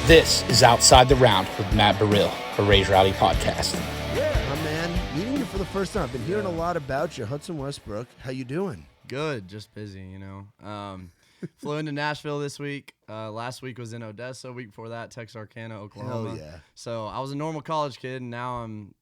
This is Outside the Round with Matt Burrill, a Rowdy podcast. Yeah, my man, meeting you for the first time. I've been hearing a lot about you. Hudson Westbrook, how you doing? Good, just busy, you know. Flew into Nashville this week. Last week was in Odessa. Week before that, Texarkana, Oklahoma. Hell yeah. So I was a normal college kid, and now I'm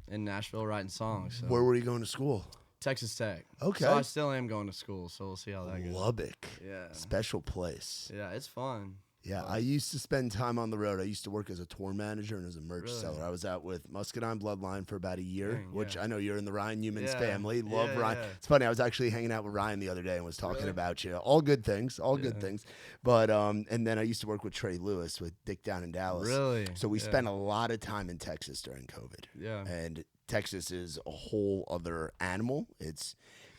in Nashville writing songs. So. Where were you going to school? Texas Tech. Okay. So I still am going to school, so we'll see how that goes. Lubbock. Yeah. Special place. Yeah, it's fun. Yeah, I used to spend time on the road. I used to work as a tour manager and as a merch seller. I was out with Muscadine Bloodline for about a year, which I know you're in the Ryan Humans family. Love Ryan. Yeah. It's funny. I was actually hanging out with Ryan the other day and was talking about you. All good things. All good things. But and then I used to work with Trey Lewis with Dick down in Dallas. Really? So we spent a lot of time in Texas during COVID. Yeah. And Texas is a whole other animal. It's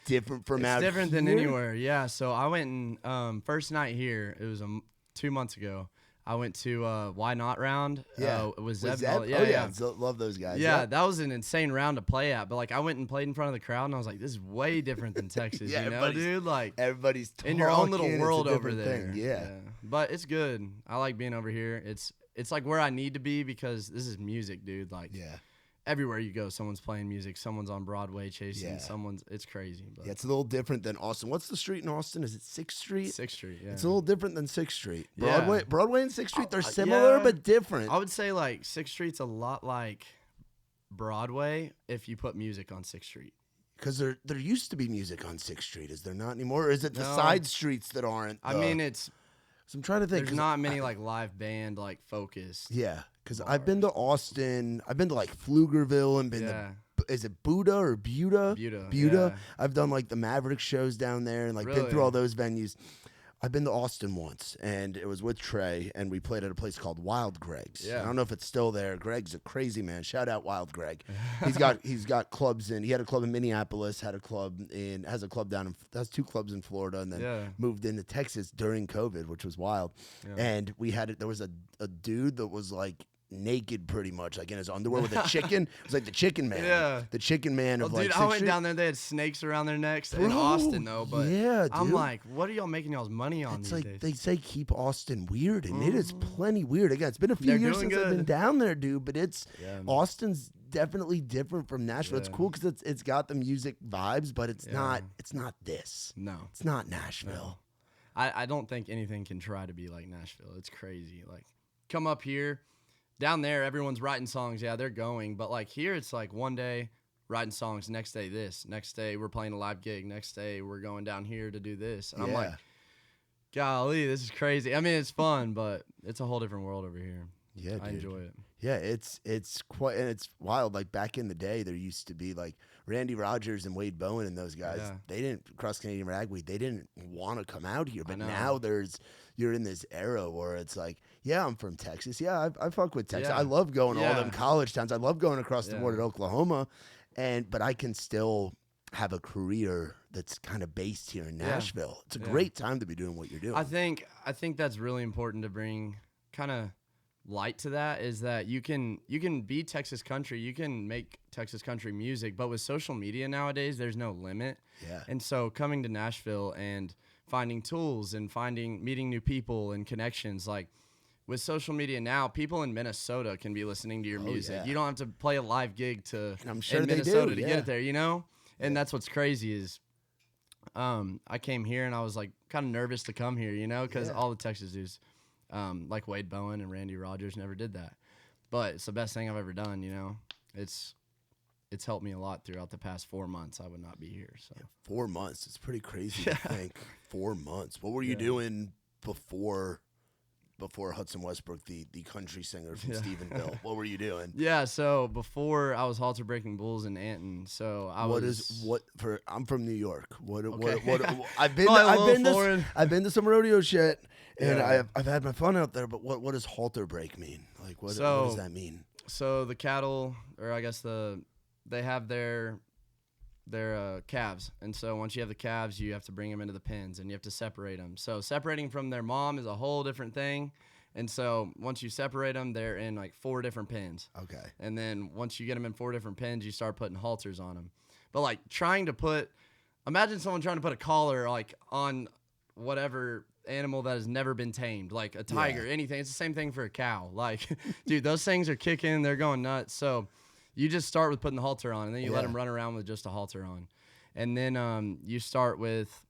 different from out here. It's different than here. Anywhere. Yeah. So I went and first night here. It was 2 months ago. I went to Why Not round. Yeah. It was Zeb? Yeah. Love those guys. Yeah, that was an insane round to play at. But, like, I went and played in front of the crowd, and I was like, this is way different than Texas, you know, dude? Like, everybody's talking, in your own little world over thing. there. Yeah. But it's good. I like being over here. It's like where I need to be because this is music, dude. Like, everywhere you go, someone's playing music. Someone's on Broadway chasing. It's crazy. But. Yeah, it's a little different than Austin. What's the street in Austin? Is it 6th Street? 6th Street, yeah. It's a little different than 6th Street. Yeah. Broadway and 6th Street, they're similar but different. I would say, like, 6th Street's a lot like Broadway if you put music on 6th Street. Because there used to be music on 6th Street. Is there not anymore? Or is it the side streets that aren't? I mean, it's... So I'm trying to think. There's not many, like, live band, like, focused. Yeah, because I've been to Austin. I've been to, like, Pflugerville and been to... Is it Buda or Buda? Buda. Yeah. I've done, like, the Maverick shows down there and, like, been through all those venues. I've been to Austin once, and it was with Trey, and we played at a place called Wild Greg's. Yeah. I don't know if it's still there. Greg's a crazy man. Shout out Wild Greg. He's got clubs in. He had a club in Minneapolis, has two clubs in Florida, and then moved into Texas during COVID, which was wild. Yeah. And there was a dude that was like naked pretty much, like in his underwear with a chicken. It was like the chicken man. Yeah. The chicken man of like. Dude, I went down there, they had snakes around their necks in Austin though, but I'm like, what are y'all making y'all's money on these days? They say keep Austin weird, and it is plenty weird. Again, it's been a few years since I've been down there, dude, but it's Austin's definitely different from Nashville. It's cool because it's got the music vibes, but it's not this. No. It's not Nashville. No. I don't think anything can try to be like Nashville. It's crazy. Like, come up here. Down there, everyone's writing songs. Yeah, they're going. But, like, here, it's like one day writing songs, next day this. Next day, we're playing a live gig. Next day, we're going down here to do this. And I'm like, golly, this is crazy. I mean, it's fun, but it's a whole different world over here. Yeah, I enjoy it. Yeah, it's quite, and it's wild. Like, back in the day, there used to be, like, Randy Rogers and Wade Bowen and those guys. Yeah. They didn't, Cross Canadian Ragweed, they didn't want to come out here. But now you're in this era where it's like, yeah, I'm from Texas. Yeah, I fuck with Texas. I love going to all them college towns. I love going across the border to Oklahoma. But I can still have a career that's kind of based here in Nashville. It's a great time to be doing what you're doing. I think that's really important to bring kind of light to that, is that you can be Texas country, you can make Texas country music, but with social media nowadays, there's no limit. Yeah. And so coming to Nashville and finding tools and meeting new people and connections, like with social media now, people in Minnesota can be listening to your music. Yeah. You don't have to play a live gig in Minnesota to get it there, you know? And that's what's crazy is I came here and I was like kind of nervous to come here, you know, because all the Texas dudes, like Wade Bowen and Randy Rogers, never did that. But it's the best thing I've ever done, you know? It's helped me a lot throughout the past 4 months. I would not be here. So 4 months. It's pretty crazy to think. 4 months. What were you doing before Hudson Westbrook, the country singer from Stephenville? What were you doing? Yeah, so before I was halter breaking bulls in Anton. So I'm from New York. What I've been to some rodeo shit, and I've had my fun out there. But what does halter break mean? Like what does that mean? So the cattle, or I guess they have their calves, and so once you have the calves, you have to bring them into the pens, and you have to separate them. So separating from their mom is a whole different thing, and so once you separate them, they're in like 4 different pens. Okay. And then once you get them in 4 different pens, you start putting halters on them. But like imagine someone trying to put a collar like on whatever animal that has never been tamed, like a tiger, anything. It's the same thing for a cow. Like, dude, those things are kicking. They're going nuts. So you just start with putting the halter on, and then you let them run around with just a halter on. And then you start with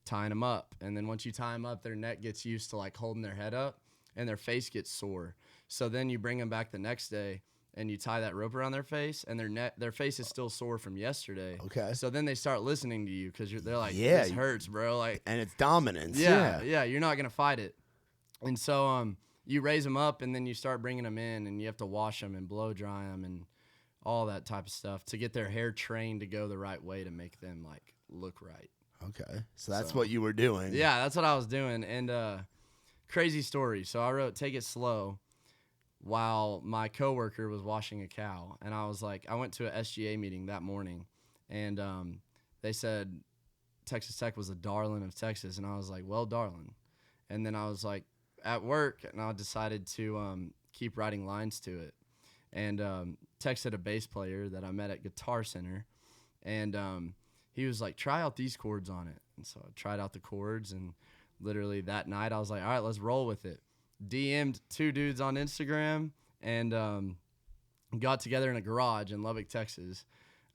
tying them up. And then once you tie them up, their neck gets used to, like, holding their head up, and their face gets sore. So then you bring them back the next day, and you tie that rope around their face, and their face is still sore from yesterday. Okay. So then they start listening to you because they're like, this hurts, bro. Like, and it's dominance. Yeah, you're not going to fight it. And so you raise them up, and then you start bringing them in, and you have to wash them and blow dry them and all that type of stuff to get their hair trained to go the right way to make them, like, look right. Okay. So that's what you were doing. Yeah, that's what I was doing. And crazy story. So I wrote Take It Slow while my coworker was washing a cow. And I was like, I went to an SGA meeting that morning, and they said Texas Tech was a darling of Texas. And I was like, well, darling. And then I was like at work, and I decided to keep writing lines to it. And texted a bass player that I met at Guitar Center. And he was like, try out these chords on it. And so I tried out the chords, and literally that night I was like, all right, let's roll with it. DM'd 2 dudes on Instagram, and got together in a garage in Lubbock, Texas,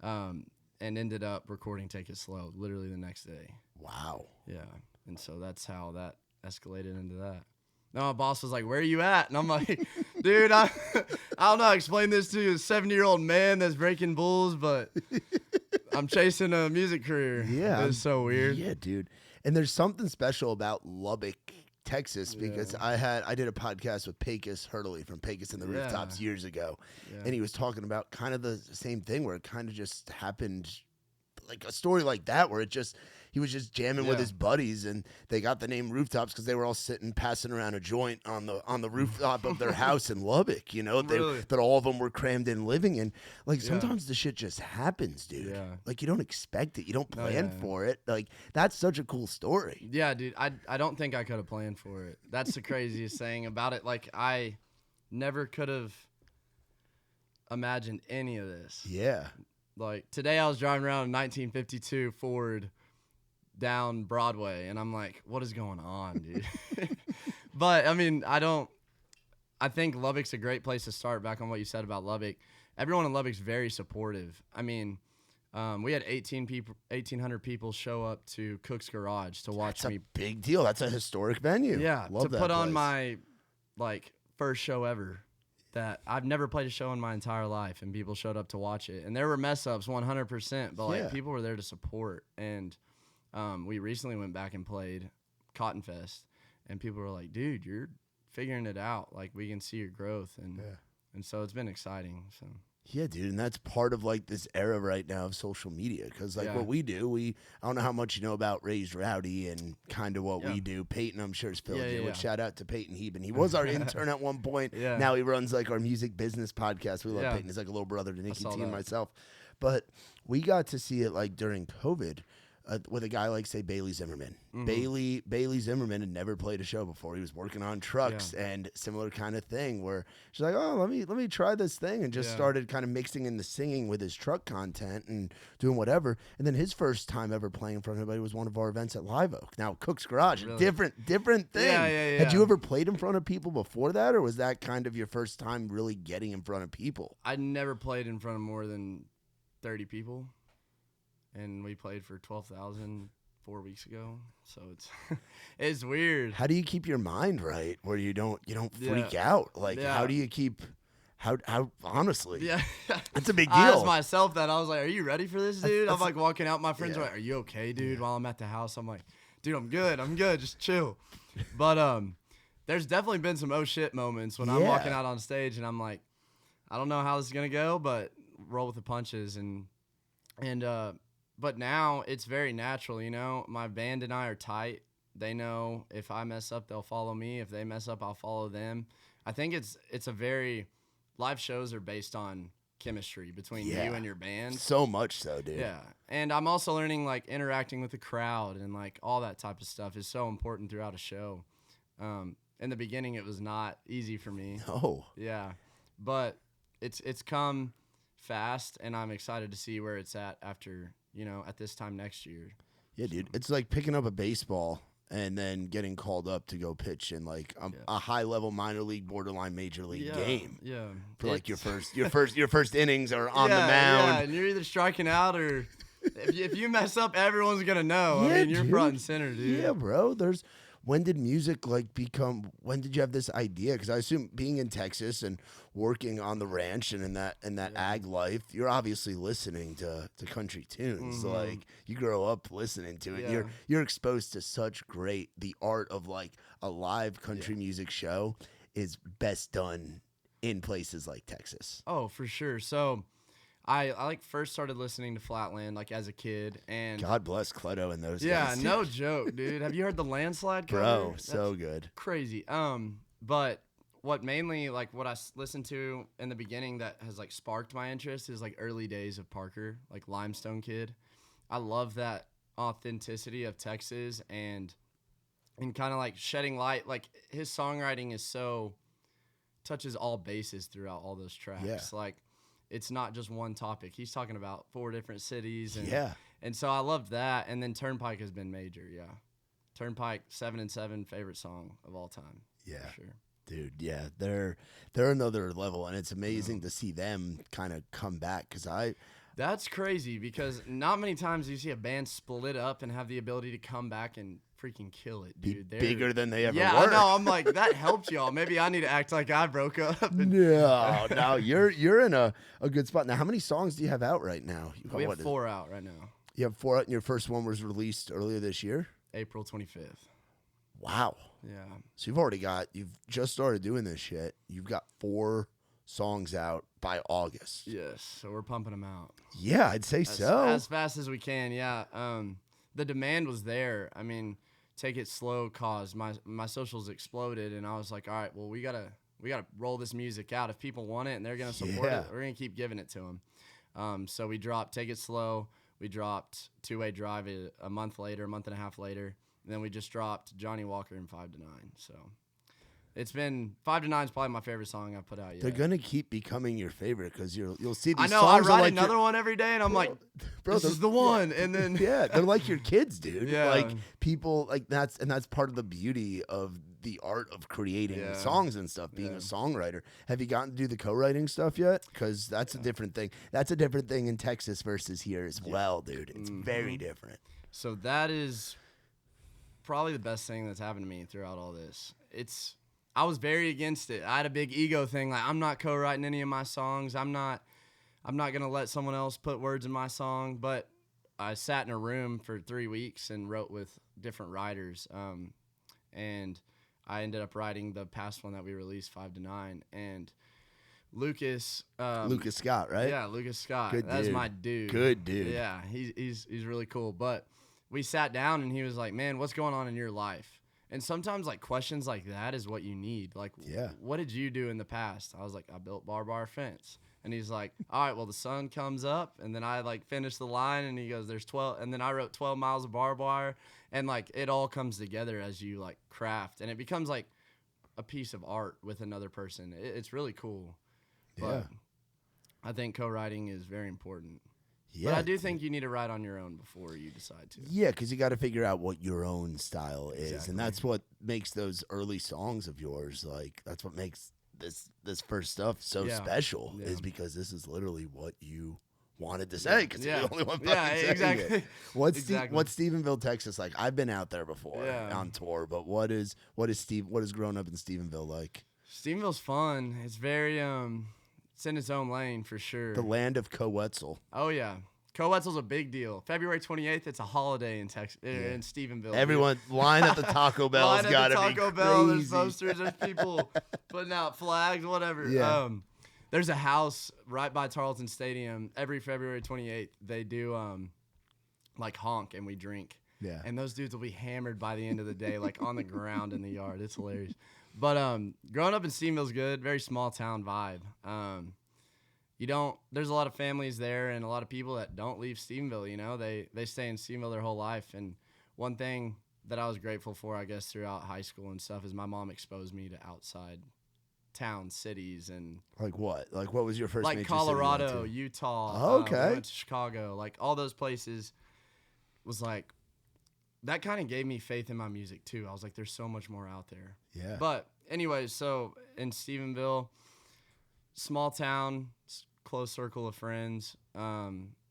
and ended up recording Take It Slow literally the next day. Wow. Yeah. And so that's how that escalated into that. No, my boss was like, where are you at? And I'm like, dude, I don't know how to explain this to a 70-year-old man that's breaking bulls, but I'm chasing a music career. Yeah. It's so weird. Yeah, dude. And there's something special about Lubbock, Texas, because I did a podcast with Pecos Hurley from Pecos and the Rooftops years ago, and he was talking about kind of the same thing where it kind of just happened, like a story like that, where he was just jamming with his buddies, and they got the name Rooftops because they were all sitting passing around a joint on the rooftop of their house in Lubbock, you know, that all of them were crammed in living in. Like, sometimes the shit just happens, dude. Yeah. Like, you don't expect it, you don't plan for it. Like, that's such a cool story. Yeah, dude. I don't think I could have planned for it. That's the craziest thing about it. Like, I never could have imagined any of this. Yeah. Like, today I was driving around a 1952 Ford down Broadway, and I'm like, what is going on, dude? But I mean, I think Lubbock's a great place to start. Back on what you said about Lubbock, everyone in Lubbock's very supportive. I mean, we had 1,800 people show up to Cook's Garage to watch me. That's a big deal. That's a historic venue. Yeah, Love to that put on place. my, like, first show ever. That I've never played a show in my entire life, and people showed up to watch it. And there were mess ups 100%, but like people were there to support. And we recently went back and played Cotton Fest, and people were like, dude, you're figuring it out. Like, we can see your growth. And so it's been exciting. So yeah, dude, and that's part of like this era right now of social media, because like what we do, I don't know how much you know about Raised Rowdy and kind of what we do. Peyton, I'm sure, is filled in with. Shout out to Peyton Heben. He was our intern at one point. Now he runs like our music business podcast. We love Peyton. He's like a little brother to Nikki T and myself. But we got to see it like during COVID. With a guy like, say, Bailey Zimmerman. Bailey Zimmerman had never played a show before. He was working on trucks and similar kind of thing where she's like, oh, let me try this thing, and just started kind of mixing in the singing with his truck content and doing whatever. And then his first time ever playing in front of anybody was one of our events at Live Oak. Now, Cook's Garage, different thing. Yeah. Had you ever played in front of people before that, or was that kind of your first time really getting in front of people? I never played in front of more than 30 people. And we played for 12,000 4 weeks ago, so it's weird. How do you keep your mind right where you don't freak out? Like, how do you keep how honestly? Yeah, it's a big deal. I asked myself that. I was like, "Are you ready for this, dude?" I'm like walking out. My friends are like, "Are you okay, dude?" While I'm at the house, I'm like, "Dude, I'm good. Just chill." But there's definitely been some oh shit moments when I'm walking out on stage and I'm like, I don't know how this is gonna go, but roll with the punches and. But now it's very natural, you know. My band and I are tight. They know if I mess up, they'll follow me. If they mess up, I'll follow them. I think it's a very live shows are based on chemistry between you and your band. So much so, dude. Yeah. And I'm also learning like interacting with the crowd and like all that type of stuff is so important throughout a show. In the beginning it was not easy for me. No. Yeah. But it's come fast and I'm excited to see where it's at after, you know, at this time next year. Yeah, dude. It's like picking up a baseball and then getting called up to go pitch in like a high level minor league, borderline major league game. Yeah. For like your first innings are on the mound. Yeah, and you're either striking out or if you mess up, everyone's gonna know. Yeah, I mean, you're dude. front and center, dude. Yeah, bro. When did music like become? When did you have this idea? Because I assume being in Texas and working on the ranch and in that ag life, you're obviously listening to country tunes. Mm-hmm. Like you grow up listening to it. Yeah. You're exposed to such the art of like a live country music show is best done in places like Texas. Oh, for sure. So I like first started listening to Flatland like as a kid, and God bless Cleto and those yeah, guys. no joke, dude. Have you heard the Landslide cover? Bro, That's so good. crazy. But what mainly like what I listened to in the beginning that has like sparked my interest is like early days of Parker, like Limestone Kid. I love that authenticity of Texas and kind of like shedding light. Like his songwriting is so touches all bases throughout all those tracks. Yeah. Like it's not just one topic. He's talking about 4 different cities. And so I loved that. And then Turnpike has been major. Yeah. Turnpike 7 and 7 favorite song of all time. Yeah. For sure. Dude, yeah, they're another level, and it's amazing to see them kind of come back. That's crazy because not many times do you see a band split up and have the ability to come back and freaking kill it, dude. They're bigger than they ever were. Yeah, I know. I'm like, that helped y'all. Maybe I need to act like I broke up. No, you're in a good spot. Now, how many songs do you have out right now? We have 4 out right now. You have 4 out, and your first one was released earlier this year? April 25th. Wow. Yeah. So you've just started doing this shit. You've got 4 songs out by August. Yes, so we're pumping them out. Yeah, I'd say so. As fast as we can, yeah. The demand was there. I mean, Take It Slow caused my socials exploded, and I was like, all right, well, we gotta roll this music out. If people want it and they're gonna support it, we're gonna keep giving it to them. So we dropped Take It Slow. We dropped Two-Way Drive a month and a half later. And then we just dropped Johnny Walker and 5 to 9. So it's been 5 to 9 is probably my favorite song I've put out yet. They're gonna keep becoming your favorite because you'll see these. I know. Songs I write like another one every day, and I'm like, this is the one. And then yeah, they're like your kids, dude. Yeah. Like people like that's part of the beauty of the art of creating songs and stuff. Being a songwriter. Have you gotten to do the co-writing stuff yet? Because that's a different thing. That's a different thing in Texas versus here as well, dude. It's very different. So that is probably the best thing that's happened to me throughout all this. I was very against it. I had a big ego thing. Like, I'm not co-writing any of my songs. I'm not gonna let someone else put words in my song. But I sat in a room for 3 weeks and wrote with different writers. And I ended up writing the past one that we released, 5 to 9. And Lucas Scott, right? Yeah, Lucas Scott. Good That's dude. my dude. Good dude. Yeah, he's really cool. But we sat down and he was like, man, what's going on in your life? And sometimes like questions like that is what you need. Like, what did you do in the past? I was like, I built barbed wire fence. And he's like, all right, well, the sun comes up. And then I like finished the line and he goes, there's 12. And then I wrote 12 miles of barbed wire. And like, it all comes together as you like craft. And it becomes like a piece of art with another person. It's really cool. But I think co-writing is very important. Yeah, but I do think you need to write on your own before you decide to. Yeah, because you got to figure out what your own style is, and that's what makes those early songs of yours like. That's what makes this first stuff so special. Is because this is literally what you wanted to say. Because you're the only one saying exactly. it. What's Stephenville, Texas like? I've been out there before on tour, but what is growing up in Stephenville like? Stephenville's fun. It's very it's in its own lane for sure. The land of Co-Wetzel. Oh yeah, Co-Wetzel's a big deal. February 28th, it's a holiday in Texas, in Stephenville. Everyone line at the Taco Bell's got to be Taco Bell. There's posters. There's people putting out flags, whatever. Yeah. There's a house right by Tarleton Stadium. Every February 28th, they do like honk and we drink. Yeah. And those dudes will be hammered by the end of the day, like on the ground in the yard. It's hilarious. But growing up in Stephenville's good. Very small town vibe. There's a lot of families there and a lot of people that don't leave Stephenville, you know. They stay in Stephenville their whole life. And one thing that I was grateful for, I guess, throughout high school and stuff is my mom exposed me to outside town cities. And like what? Like what was your first like major Colorado, city you went to? Utah. Oh, okay. We went to Chicago. Like all those places was like that kind of gave me faith in my music too. I was like, there's so much more out there. Yeah. But anyways, so in Stephenville, small town, close circle of friends.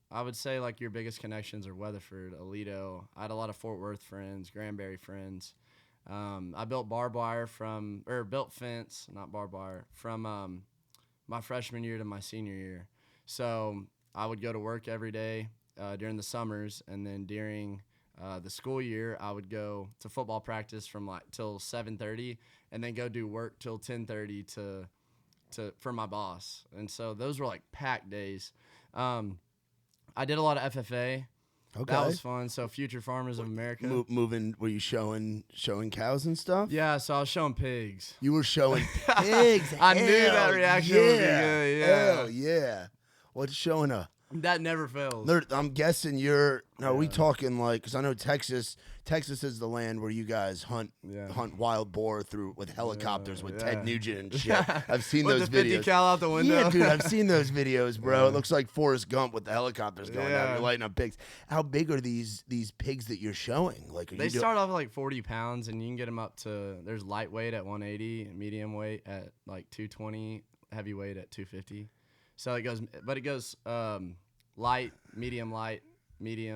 I would say like your biggest connections are Weatherford, Aledo. I had a lot of Fort Worth friends, Granbury friends. I built built fence, not barbed wire, from my freshman year to my senior year. So I would go to work every day during the summers, and then during the school year, I would go to football practice from like till 7:30, and then go do work till 10:30 for my boss. And so those were like packed days. I did a lot of FFA. Okay. That was fun. So Future Farmers of America. Moving, were you showing cows and stuff? Yeah, so I was showing pigs. You were showing pigs. I knew that reaction would be good. Yeah. Hell yeah. What's showing a? That never fails. I'm guessing we talking like, because I know Texas is the land where you guys hunt wild boar with helicopters with Ted Nugent and shit. I've seen those with the 50 videos. cal out the window. Yeah, dude, I've seen those videos, bro. It looks like Forrest Gump with the helicopters going out. You're lighting up pigs. How big are these pigs that you're showing? Like, they start off at like 40 pounds, and you can get them up to, there's lightweight at 180, medium weight at like 220, heavyweight at 250. So it goes light, medium, heavy,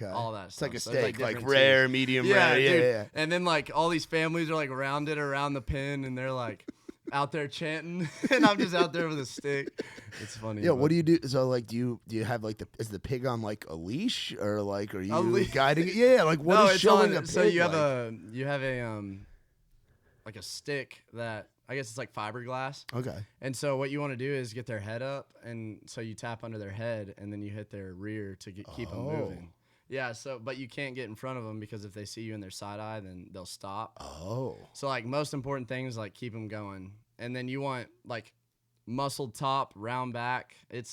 all that it's stuff. like a So steak, like rare, medium rare. Yeah. And then like all these families are like rounded around the pen, and they're like out there chanting, and I'm just out there with a stick. It's funny. Yeah, what do you do? So like, do you have like is the pig on like a leash, or like are you guiding it? Yeah, like what is showing a pig? So you have a like a stick that, I guess it's like fiberglass. Okay. And so what you want to do is get their head up, and so you tap under their head, and then you hit their rear to keep them moving. Yeah, but you can't get in front of them, because if they see you in their side eye, then they'll stop. Oh. So like most important things, like keep them going. And then you want like muscled top, round back. It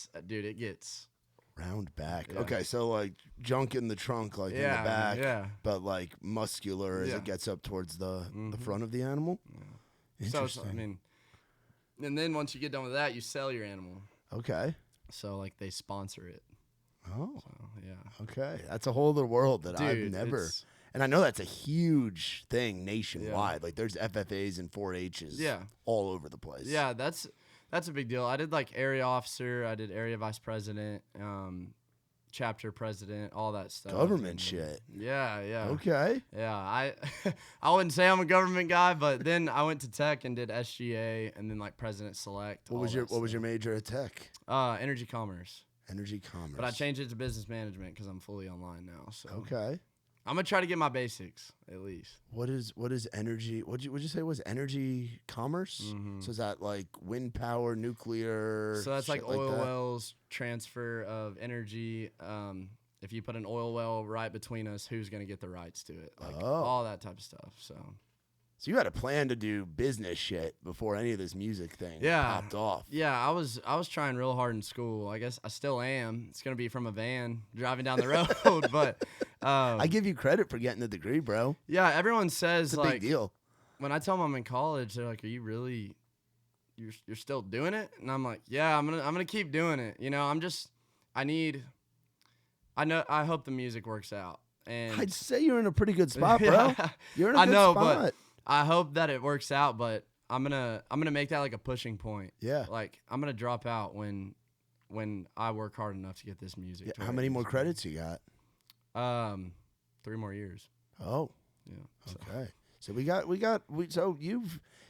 gets round back. Yeah. Okay, so like junk in the trunk, like in the back, but like muscular as it gets up towards the front of the animal. Yeah. Interesting. So, I mean, and then once you get done with that, you sell your animal. Okay. So like they sponsor it. Oh. So, yeah. Okay. That's a whole other world that I've never. And I know that's a huge thing nationwide. Yeah. Like there's FFAs and 4-H's all over the place. Yeah, that's a big deal. I did like area officer, I did area vice president, chapter president, all that stuff. Government shit. Yeah. Okay. Yeah, I wouldn't say I'm a government guy, but then I went to tech and did SGA, and then like president select. What was your major at tech? Energy commerce. Energy commerce. But I changed it to business management because I'm fully online now. So okay. I'm gonna try to get my basics at least. What is energy? Would you say was energy commerce? Mm-hmm. So is that like wind power, nuclear? So that's like oil wells, transfer of energy. If you put an oil well right between us, who's gonna get the rights to it? Like all that type of stuff. So you had a plan to do business shit before any of this music thing popped off. Yeah, I was trying real hard in school. I guess I still am. It's gonna be from a van driving down the road, but I give you credit for getting the degree, bro. Yeah, everyone says it's a big deal. When I tell them I'm in college, they're like, "Are you really? You're still doing it?" And I'm like, "Yeah, I'm gonna keep doing it." You know, I hope the music works out. And I'd say you're in a pretty good spot, bro. You're in a good spot. But I hope that it works out, but I'm gonna make that like a pushing point. Yeah. Like I'm gonna drop out when I work hard enough to get this music. Yeah, how many more credits you got? 3 more years. Oh. Yeah. Okay. So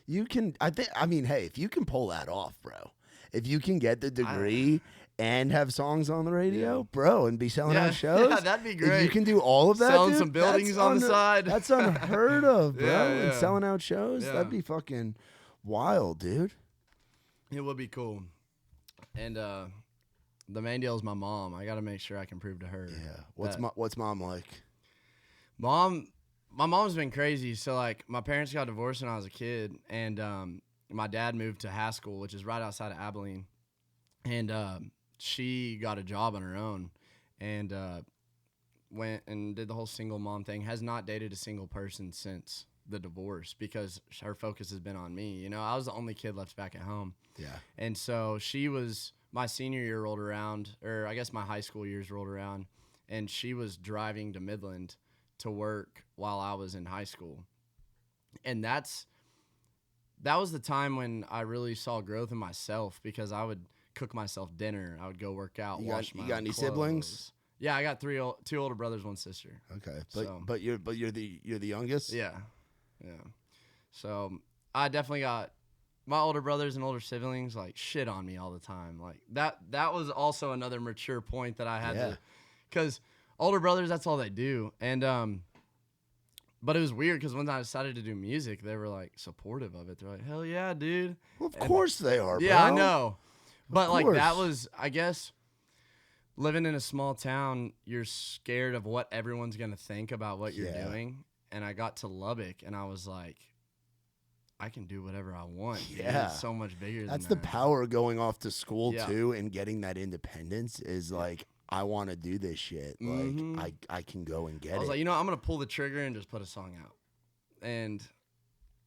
you can hey, if you can pull that off, bro. If you can get the degree and have songs on the radio, bro, and be selling out shows. Yeah, that'd be great. If you can do all of that, selling some buildings on the side. That's unheard of, bro. And selling out shows, that'd be fucking wild, dude. It would be cool. And the main deal is my mom. I got to make sure I can prove to her. Yeah. What's mom like? My mom's been crazy. So like my parents got divorced when I was a kid, and my dad moved to Haskell, which is right outside of Abilene, and she got a job on her own, and went and did the whole single mom thing. Has not dated a single person since the divorce because her focus has been on me. You know, I was the only kid left back at home. Yeah. And so my senior year rolled around, or I guess my high school years rolled around, and she was driving to Midland to work while I was in high school. And that was the time when I really saw growth in myself, because I would cook myself dinner. I would go work out, wash my You got any clothes. siblings? Yeah, I got two older brothers, one sister. Okay, but you're the youngest. Yeah. So I definitely got my older brothers and older siblings like shit on me all the time. Like that was also another mature point that I had to, because older brothers, that's all they do. And but it was weird because when I decided to do music, they were like supportive of it. They're like, hell yeah, dude. Well, of course they are. Yeah, bro. I know. But like course. that was, I guess, living in a small town, you're scared of what everyone's gonna think about what you're doing. And I got to Lubbock, and I was like, I can do whatever I want. Yeah, it's so much bigger. That's than the power of going off to school Yeah. too, and getting that independence is like, I want to do this shit. Like I can go and get it. I was like, I'm gonna pull the trigger and just put a song out, and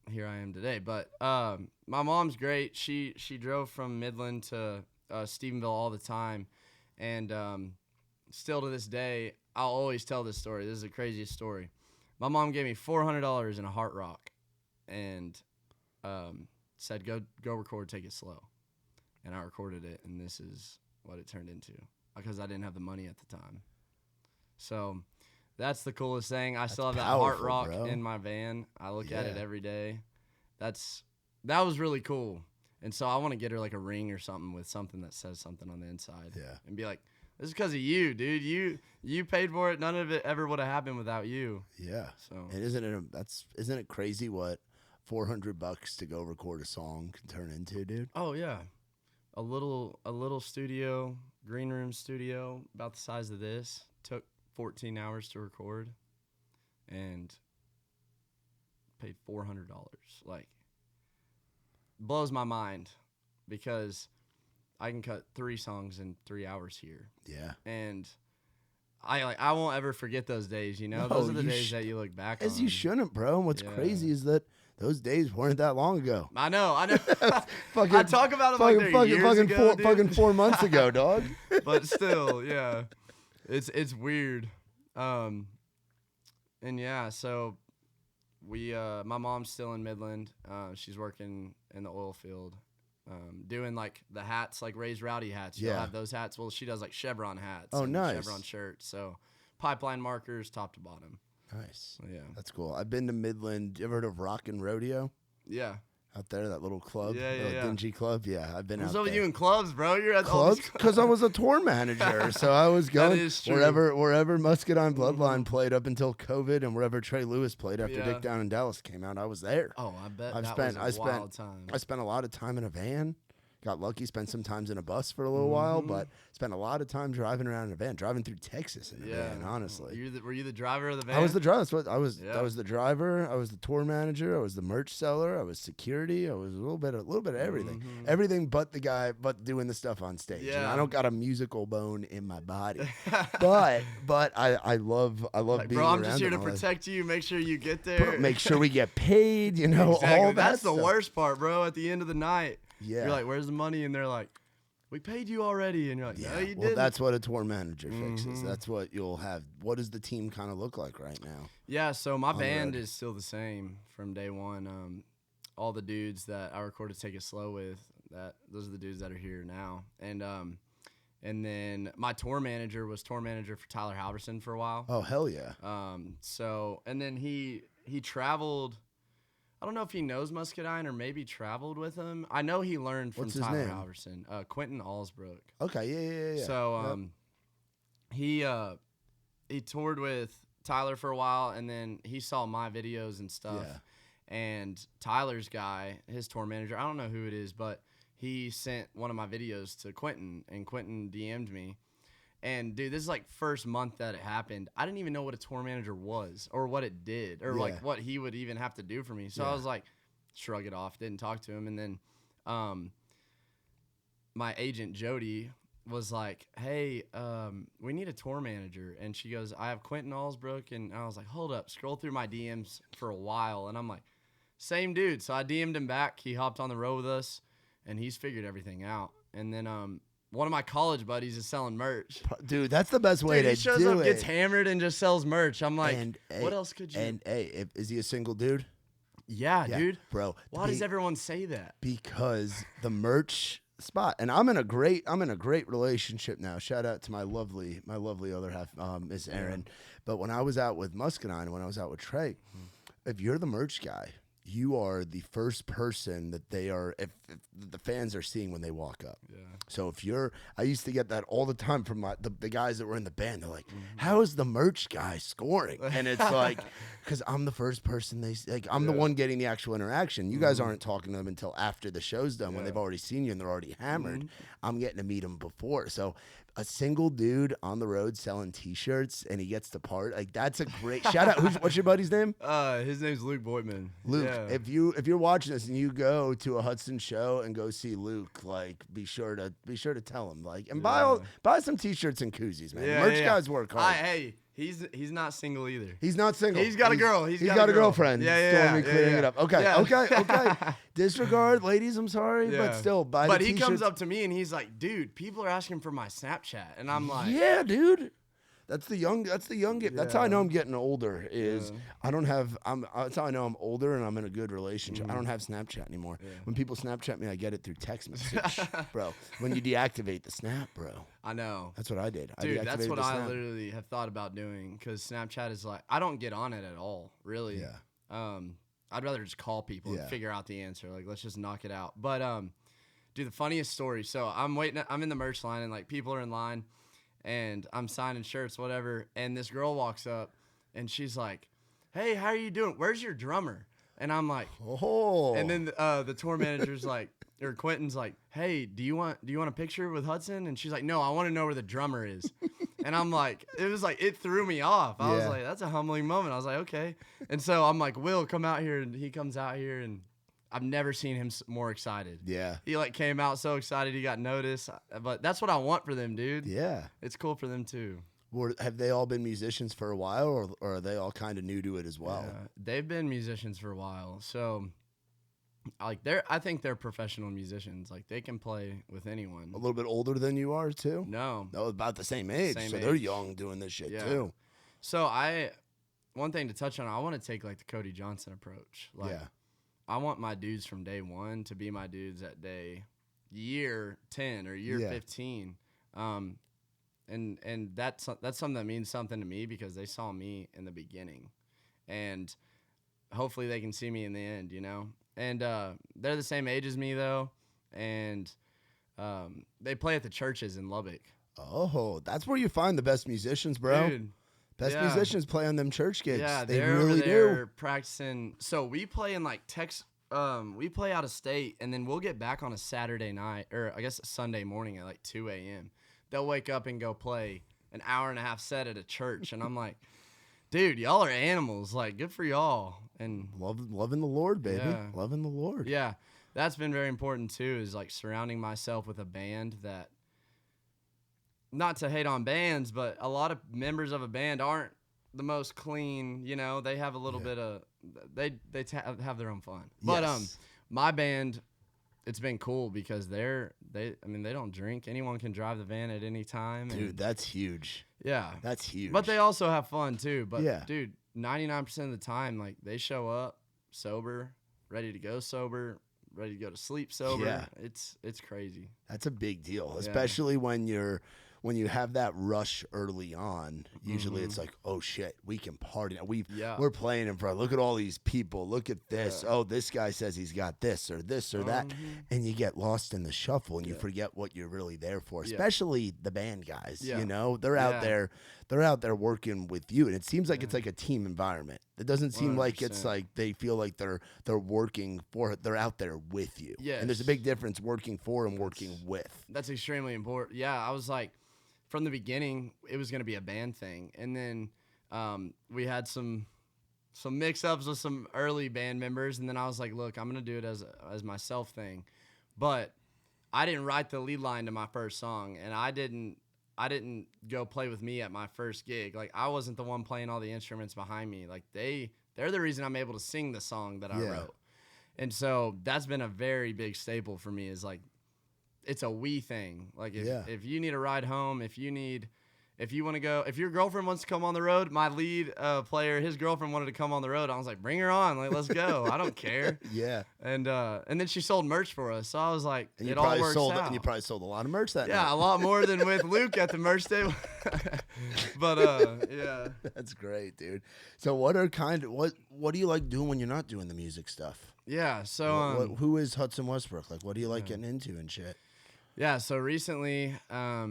here I am today. But my mom's great. She drove from Midland to Stephenville all the time, and still to this day, I'll always tell this story. This is the craziest story. My mom gave me $400 in a Heart Rock, and said, go record, take it slow. And I recorded it, and this is what it turned into, because I didn't have the money at the time. So that's the coolest thing. I still have that Heart Rock in my van. I look at it every day. That was really cool. And so I want to get her like a ring or something with something that says something on the inside. Yeah. And be like, this is because of you, dude. You paid for it. None of it ever would have happened without you. Yeah. So and isn't it crazy what $400 to go record a song can turn into, dude? Oh yeah. A little studio, green room studio, about the size of this. Took 14 hours to record, and paid $400. Like, blows my mind, because I can cut 3 songs in 3 hours here. Yeah. And I won't ever forget those days, No, those are the days that you look back on. As you shouldn't, bro. And what's crazy is that those days weren't that long ago. I know. I talk about it like they're years ago, dude. Fucking 4 months ago, dog. But still, yeah. It's weird. And yeah, so my mom's still in Midland. She's working in the oil field, doing like the hats, like Ray's Rowdy hats. You'll have those hats. Well, she does like Chevron hats. Oh, nice. Chevron shirts. So pipeline markers, top to bottom. Nice. Yeah. That's cool. I've been to Midland. You ever heard of Rockin' Rodeo? Yeah. Out there, that little club, yeah. dingy club. Yeah, I've been out there. What's up with you in clubs, bro? You're at clubs because I was a tour manager, so I was going wherever Muscadine Bloodline played up until COVID, and wherever Trey Lewis played after Dick Down in Dallas came out. I was there. Oh, I bet was a wild time. I spent a lot of time in a van. Got lucky, spent some times in a bus for a little while, but spent a lot of time driving around in a van, driving through Texas in a van, honestly. Were you the driver of the van? I was the driver. That's what I was. I was the driver. I was the tour manager. I was the merch seller. I was security. I was a little bit of everything. Everything but the guy, but doing the stuff on stage. Yeah. And I don't got a musical bone in my body, but I love like, being bro, I'm around just here to protect you. Make sure you get there. Bro, make sure we get paid. Exactly. All that's that the worst part, bro. At the end of the night. Yeah. You're like, where's the money? And they're like, we paid you already. And you're like, no, you didn't. Well, that's what a tour manager fixes. That's what you'll have. What does the team kind of look like right now? Yeah, so my band is still the same from day one. All the dudes that I recorded Take It Slow with, those are the dudes that are here now. And then my tour manager was tour manager for Tyler Halverson for a while. Oh, hell yeah. And then he traveled. I don't know if he knows Muscadine or maybe traveled with him. I know he learned from Tyler Halverson, Quentin Allsbrook. Okay, yeah. So he toured with Tyler for a while, and then he saw my videos and stuff. Yeah. And Tyler's guy, his tour manager, I don't know who it is, but he sent one of my videos to Quentin, and Quentin DM'd me. And, dude, this is, like, first month that it happened. I didn't even know what a tour manager was or what it did or, like, what he would even have to do for me. So I was like, shrug it off, didn't talk to him. And then my agent, Jody, was like, hey, we need a tour manager. And she goes, I have Quentin Allsbrook. And I was like, hold up, scroll through my DMs for a while. And I'm like, same dude. So I DM'd him back. He hopped on the road with us, and he's figured everything out. And then one of my college buddies is selling merch. Dude, that's the best way to do it. He shows up, gets hammered, and just sells merch. I'm like, what else could you? And is he a single dude? Yeah, dude. Bro. Why does everyone say that? Because the merch spot, and I'm in a great relationship now. Shout out to my lovely other half, Miss Erin. But when I was out with Muscadine, when I was out with Trey, if you're the merch guy, you are the first person that they are, if the fans are seeing when they walk up. Yeah. So I used to get that all the time from the guys that were in the band. They're like, how is the merch guy scoring? And it's like, because I'm the first person I'm the one getting the actual interaction. You guys aren't talking to them until after the show's done when they've already seen you and they're already hammered. I'm getting to meet them before. So a single dude on the road selling T-shirts and he gets to part, like, that's a great shout out. What's your buddy's name? His name's Luke Boydman. Luke, if you're watching this and you go to a Hudson show and go see Luke, like, be sure to tell him, like, and buy some T-shirts and koozies, man. Merch guys work hard. Hey, he's not single either. He's not single. He's got a girl. He's got a girlfriend. Yeah. Clearing it up. Okay. Disregard, ladies. I'm sorry, but still buy. But he comes up to me and he's like, "Dude, people are asking for my Snapchat," and I'm like, "Yeah, dude." That's the young gift. That's how I know I'm getting older. That's how I know I'm older and I'm in a good relationship. I don't have Snapchat anymore. Yeah. When people Snapchat me, I get it through text message, bro. When you deactivate the Snap, bro. I know. That's what I did. Dude, that's what I literally have thought about doing, because Snapchat is like, I don't get on it at all, really. Yeah. I'd rather just call people and figure out the answer. Like, let's just knock it out. But dude, the funniest story. So I'm in the merch line and like people are in line. And I'm signing shirts, whatever. And this girl walks up, and she's like, "Hey, how are you doing? Where's your drummer?" And I'm like, "Oh." And then the tour manager's like, or Quentin's like, "Hey, do you want a picture with Hudson?" And she's like, "No, I want to know where the drummer is." And I'm like, it threw me off. I was like, that's a humbling moment. I was like, okay. And so I'm like, "Will, come out here," and he comes out here, and I've never seen him more excited. Yeah. He like came out so excited he got noticed. But that's what I want for them, dude. Yeah. It's cool for them too. Have they all been musicians for a while, or are they all kind of new to it as well? Yeah, they've been musicians for a while. So like I think they're professional musicians. Like, they can play with anyone. A little bit older than you are too? No, about the same age. They're young doing this shit too. So one thing to touch on, I want to take like the Cody Johnson approach. Like, I want my dudes from day one to be my dudes at year 10 or year 15. And that's something that means something to me, because they saw me in the beginning, and hopefully they can see me in the end, you know? And they're the same age as me though. And they play at the churches in Lubbock. Oh, that's where you find the best musicians, bro. Dude. Best musicians play on them church gigs. Yeah, they really do. Practicing. So we play in like we play out of state, and then we'll get back on a Saturday night, or I guess a Sunday morning at like 2 a.m. They'll wake up and go play an hour-and-a-half set at a church, and I'm like, dude, y'all are animals. Like, good for y'all. And loving the Lord, baby. Yeah. Loving the Lord. Yeah, that's been very important too. Is like surrounding myself with a band that. Not to hate on bands, but a lot of members of a band aren't the most clean. You know, they have a little bit of they have their own fun. But my band, it's been cool because they don't drink. Anyone can drive the van at any time. Dude, that's huge. Yeah, that's huge. But they also have fun too. But dude, 99% of the time, like, they show up sober, ready to go sober, ready to go to sleep sober. Yeah. It's crazy. That's a big deal, especially when you have that rush early on. Usually it's like, oh shit, we can party now. We're playing in front. Look at all these people. Look at this. Yeah. Oh, this guy says he's got this or that. And you get lost in the shuffle and you forget what you're really there for. Especially the band guys. You know, they're out there working with you. And it seems like it's like a team environment. It doesn't seem 100%. Like it's like they feel like they're working for it. They're out there with you. Yes. And there's a big difference working for and working with. That's extremely important. Yeah, I was like, from the beginning, it was going to be a band thing. And then we had some mix-ups with some early band members. And then I was like, look, I'm going to do it as my self thing. But I didn't write the lead line to my first song. And I didn't go play with me at my first gig. Like, I wasn't the one playing all the instruments behind me. Like, they're the reason I'm able to sing the song that I wrote. And so that's been a very big staple for me, is like, it's a we thing. Like if you need a ride home, if you want to go, if your girlfriend wants to come on the road, my lead player, his girlfriend wanted to come on the road. I was like, bring her on. Like, let's go. I don't care. Yeah. And then she sold merch for us. So I was like, and it all works out. And you probably sold a lot of merch that night. Yeah, a lot more than with Luke at the merch table. But yeah. That's great, dude. So what do you like doing when you're not doing the music stuff? Yeah. So who is Hudson Westbrook? Like, what do you like getting into and shit? Yeah. So recently, I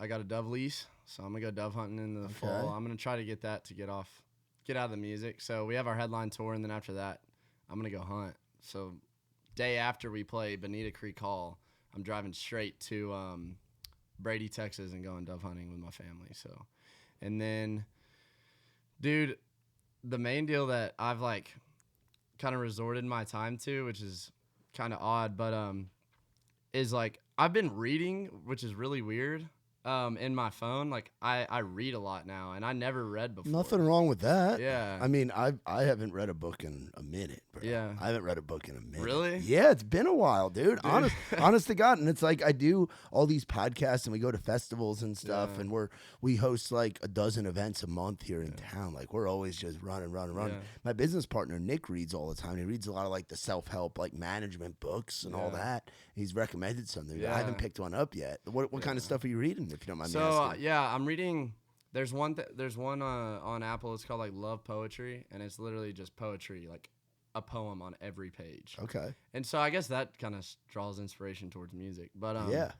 got a dove lease. So I'm going to go dove hunting in the fall. I'm going to try to get that to get out of the music. So we have our headline tour, and then after that, I'm going to go hunt. So day after we play Bonita Creek Hall, I'm driving straight to Brady, Texas, and going dove hunting with my family. So, and then, dude, the main deal that I've, like, kind of resorted my time to, which is kind of odd, but is, like, I've been reading, which is really weird. In my phone, like I read a lot now, and I never read before. Nothing wrong with that. Yeah. I mean, I haven't read a book in a minute, bro. Yeah. I haven't read a book in a minute. Really? Yeah, it's been a while, dude. Honest to God. And it's like I do all these podcasts, and we go to festivals and stuff, and we host like a dozen events a month here in town. Like we're always just running. Yeah. My business partner Nick reads all the time. He reads a lot of like the self-help, like management books and all that. He's recommended something. Yeah. I haven't picked one up yet. What kind of stuff are you reading, if you don't mind me asking? I'm reading. There's one on Apple. It's called like Love Poetry, and it's literally just poetry, like a poem on every page. Okay. And so I guess that kind of draws inspiration towards music. But yeah.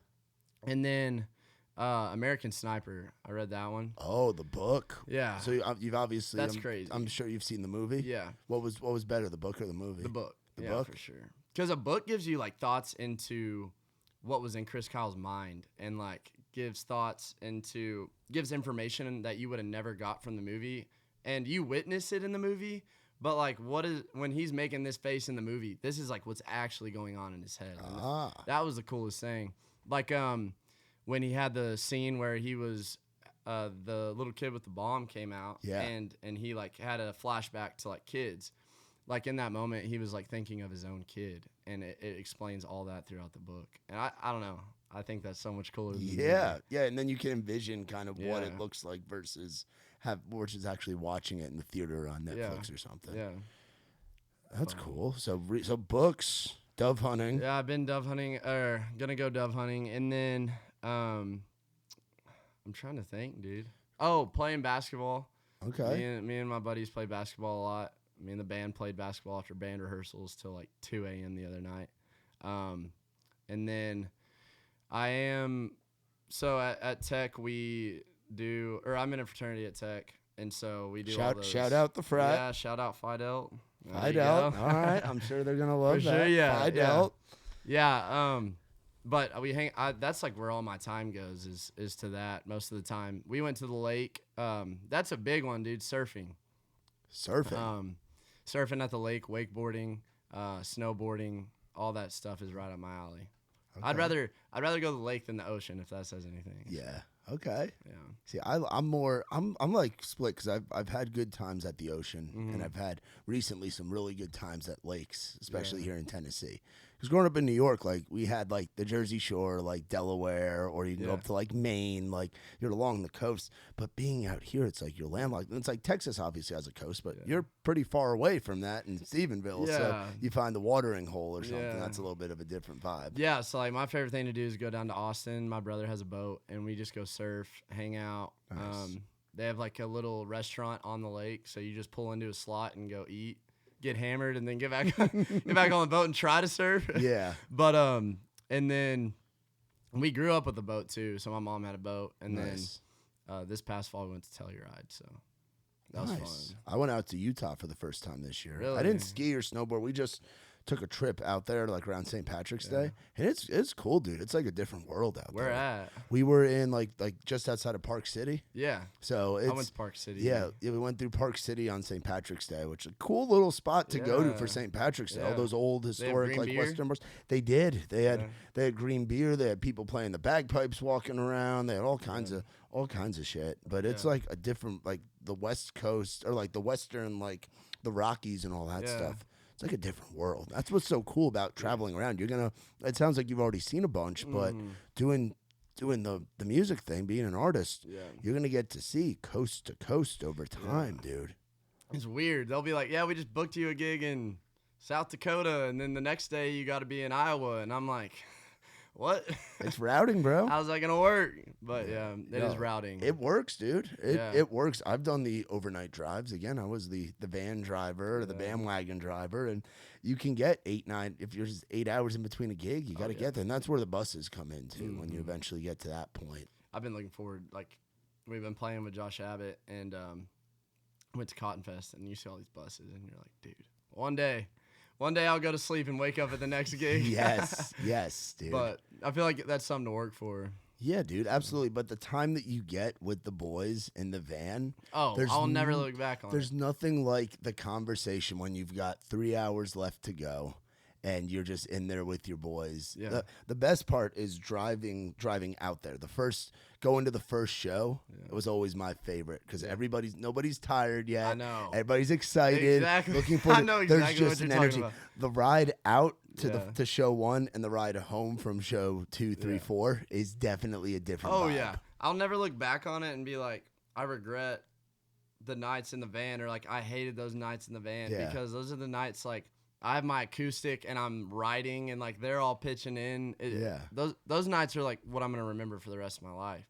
And then American Sniper. I read that one. Oh, the book. Yeah. So you've obviously. That's crazy. I'm sure you've seen the movie. Yeah. What was better, the book or the movie? The book. The book for sure. Because a book gives you like thoughts into what was in Chris Kyle's mind, and like gives information that you would have never got from the movie, and you witness it in the movie, but like when he's making this face in the movie, this is like what's actually going on in his head. That was the coolest thing. Like when he had the scene where he was the little kid with the bomb came out, and he like had a flashback to like kids. Like in that moment, he was like thinking of his own kid, and it explains all that throughout the book. And I don't know. I think that's so much cooler. Yeah, and then you can envision kind of what it looks like versus actually watching it in the theater on Netflix or something. Yeah, that's cool. So books, dove hunting. Yeah, I've been dove hunting, or gonna go dove hunting, and then I'm trying to think, dude. Oh, playing basketball. Okay. Me and my buddies play basketball a lot. Me and the band played basketball after band rehearsals till like 2 a.m. the other night. And then at Tech I'm in a fraternity at Tech, and so we do all those. Shout out the frat. Yeah, shout out Phi Delt. Phi Delt. All right, I'm sure they're gonna love that. Sure, yeah. Phi Delt. Yeah. But we hang. That's like where all my time goes is to that most of the time. We went to the lake. That's a big one, dude. Surfing. Surfing at the lake, wakeboarding, snowboarding, all that stuff is right up my alley. Okay. I'd rather go to the lake than the ocean, if that says anything. Yeah. Okay. Yeah. See, I'm like split because I've had good times at the ocean, and I've had recently some really good times at lakes, especially here in Tennessee. Because growing up in New York, like we had like the Jersey Shore, like Delaware, or you can go up to like Maine, like you're along the coast. But being out here, it's like you're landlocked. And it's like Texas obviously has a coast, but you're pretty far away from that in Stephenville. Yeah. So you find the watering hole or something. Yeah. That's a little bit of a different vibe. Yeah. So like my favorite thing to do is go down to Austin. My brother has a boat, and we just go surf, hang out. Nice. They have like a little restaurant on the lake, so you just pull into a slot and go eat, get hammered, and then get back on the boat and try to surf. Yeah. But and then we grew up with a boat too, so my mom had a boat, and then this past fall we went to Telluride, so that was fun. I went out to Utah for the first time this year. Really? I didn't ski or snowboard. We just took a trip out there like around St. Patrick's Day, and it's cool, dude. It's like a different world out there. Where at? We were in like just outside of Park City. Yeah. So I went to Park City. Yeah, we went through Park City on St. Patrick's Day, which is a cool little spot to go to for St. Patrick's Day. All those old historic like beer? Western bars. They did. They had green beer. They had people playing the bagpipes, walking around. They had all kinds of shit. But it's like a different, like the West Coast or like the Western, like the Rockies and all that stuff. it's like a different world. That's what's so cool about traveling around. It sounds like you've already seen a bunch, but doing the music thing, being an artist, you're gonna get to see coast to coast over time, dude. It's weird. They'll be like, yeah, we just booked you a gig in South Dakota, and then the next day you got to be in Iowa, and I'm like, what? It's routing, bro. How's that gonna work? But it is routing. It works, dude. It works. I've done the overnight drives. Again, I was the van driver, the bandwagon driver, and you can get 8, 9. If you're just 8 hours in between a gig, you got to get there, and that's where the buses come in too. When you eventually get to that point. I've been looking forward. Like, we've been playing with Josh Abbott, and went to Cotton Fest, and you see all these buses, and you're like, dude, one day I'll go to sleep and wake up at the next gig. yes, dude. But I feel like that's something to work for. Yeah, dude, absolutely. But the time that you get with the boys in the van, I'll never look back on it. There's nothing like the conversation when you've got 3 hours left to go and you're just in there with your boys. Yeah. The best part is driving out there. Going to the first show, it was always my favorite because nobody's tired yet. I know. Everybody's excited. Exactly. Looking for I know exactly there's just what you're an talking energy. about. The ride out to show 1 and the ride home from show 2, 3, 4 is definitely a different vibe. Yeah. I'll never look back on it and be like, I regret the nights in the van, or like I hated those nights in the van because those are the nights like I have my acoustic and I'm riding and like they're all pitching in. Those nights are like what I'm gonna remember for the rest of my life.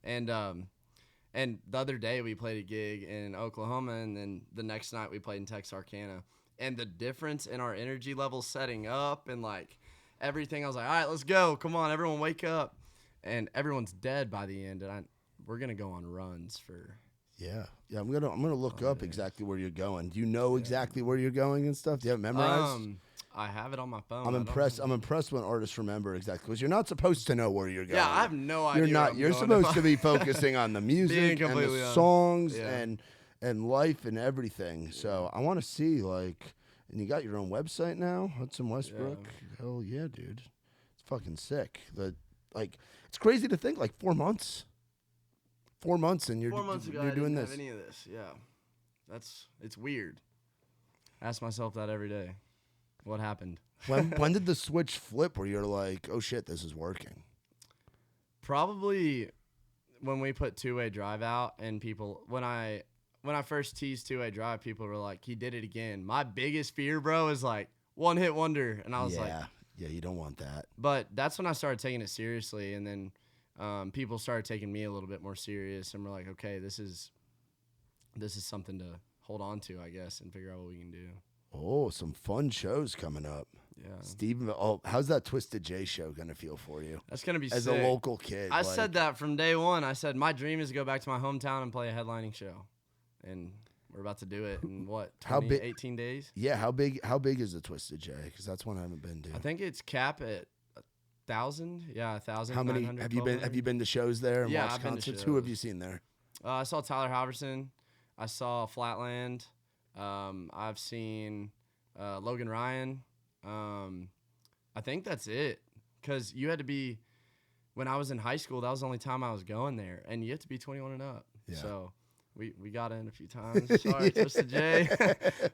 And the other day we played a gig in Oklahoma, and then the next night we played in Texarkana. And the difference in our energy levels setting up and like everything, I was like, all right, let's go. Come on, everyone wake up. And everyone's dead by the end, and we're gonna go on runs for. Yeah. I'm gonna look up exactly where you're going. Do you know exactly where you're going and stuff? Do you have it memorized? I have it on my phone. I'm impressed when artists remember exactly, because you're not supposed to know where you're going. Yeah, I have no idea. You're not. You're supposed to be focusing on the music and the songs and life and everything. So I want to see like, and you got your own website now, Hudson Westbrook. Yeah. Hell yeah, dude. It's fucking sick. It's crazy to think like 4 months. 4 months and you're 4 months ago, you're I doing didn't this. have any of this. Yeah, it's weird. I ask myself that every day. What happened? When did the switch flip where you're like, oh shit, this is working? Probably when we put Two-Way Drive out, and people when I first teased Two-Way Drive, people were like, he did it again. My biggest fear, bro, is like one hit wonder, and I was like, yeah, you don't want that. But that's when I started taking it seriously, and then people started taking me a little bit more serious, and we're like, okay, this is something to hold on to, I guess, and figure out what we can do. Oh, some fun shows coming up. Yeah. Steven, how's that Twisted J show going to feel for you? That's going to be as sick. a local kid. I said that from day one. I said, my dream is to go back to my hometown and play a headlining show. And we're about to do it in, 18 days? Yeah, how big is the Twisted J? Because that's one I haven't been to. I think it's cap at 1,000. Yeah, 1,000. How many have you been to shows there and watched concerts? Who have you seen there? I saw Tyler Halverson. I saw Flatland. I've seen Logan Ryan. I think that's it. Because you had to be, when I was in high school, that was the only time I was going there. And you have to be 21 and up. Yeah. So we got in a few times. Sorry, Twisted J.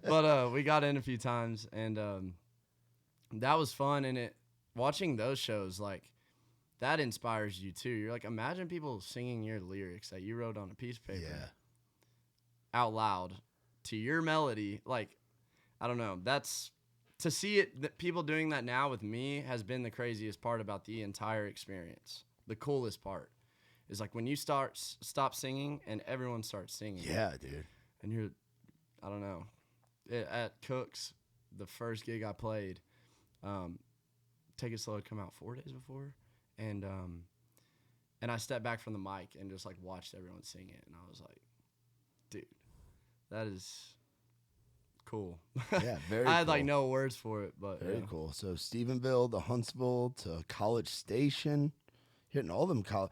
But we got in a few times. And that was fun. And watching those shows, like, that inspires you too. You're like, imagine people singing your lyrics that you wrote on a piece of paper out loud to your melody. Like, I don't know. That's to see it. People doing that now with me has been the craziest part about the entire experience. The coolest part is like when you stop singing and everyone starts singing. Yeah, dude. And you're, I don't know. At Cook's, the first gig I played, Take It Slow had come out 4 days before, and I stepped back from the mic and just like watched everyone sing it, and I was like, dude, that is cool. Yeah, very I had cool. like no words for it, but very cool. So Stephenville to Huntsville to College Station, hitting all them college.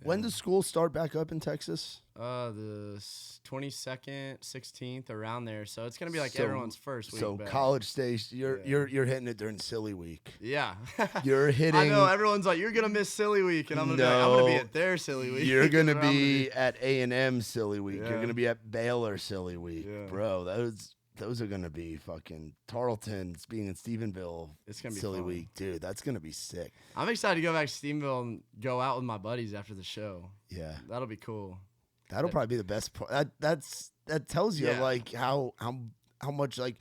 When does school start back up in Texas? The 22nd, 16th, around there. So it's gonna be like everyone's first week. So back. College Station, you're hitting it during Silly Week. Yeah. You're hitting. I know everyone's like, you're gonna miss Silly Week, and I'm gonna be at their Silly Week. You're gonna be at A&M Silly Week. Yeah. You're gonna be at Baylor Silly Week, yeah. bro. those are gonna be fucking Tarleton's being in Stephenville. It's gonna be silly fun. week, dude. That's gonna be sick. I'm excited to go back to Stephenville and go out with my buddies after the show. Yeah, That'll be cool. that'll probably be the best part. That tells you like how much like.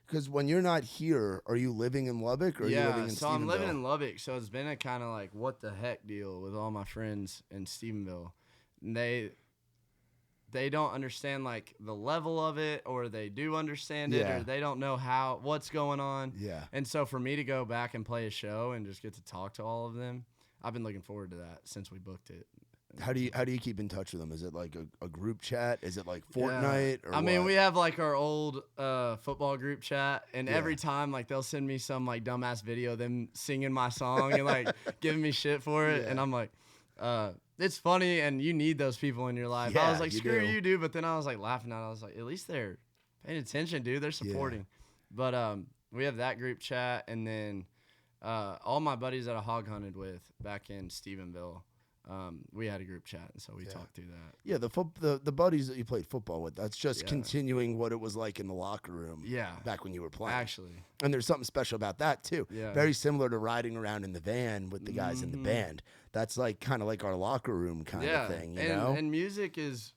Because when you're not here, are you living in Lubbock or are you living in Stephenville? So I'm living in Lubbock, so it's been a kind of like what the heck deal with all my friends in Stephenville. And they don't understand like the level of it, or they do understand it, or they don't know what's going on. Yeah. And so for me to go back and play a show and just get to talk to all of them, I've been looking forward to that since we booked it. How do you keep in touch with them? Is it like a group chat? Is it like Fortnite? Or I mean, we have like our old football group chat, and every time like they'll send me some like dumbass video them singing my song and like giving me shit for it, and I'm like, it's funny, and you need those people in your life. Yeah, I was like, screw you, dude, but then I was like laughing at it. I was like, at least they're paying attention, dude. They're supporting. But we have that group chat, and then all my buddies that I hog hunted with back in Stephenville. We had a group chat, and so we talked through that. Yeah, the buddies that you played football with, that's just continuing what it was like in the locker room back when you were playing. Actually. And there's something special about that, too. Yeah. Very similar to riding around in the van with the guys in the band. That's like kind of like our locker room kind of thing, you know? And music is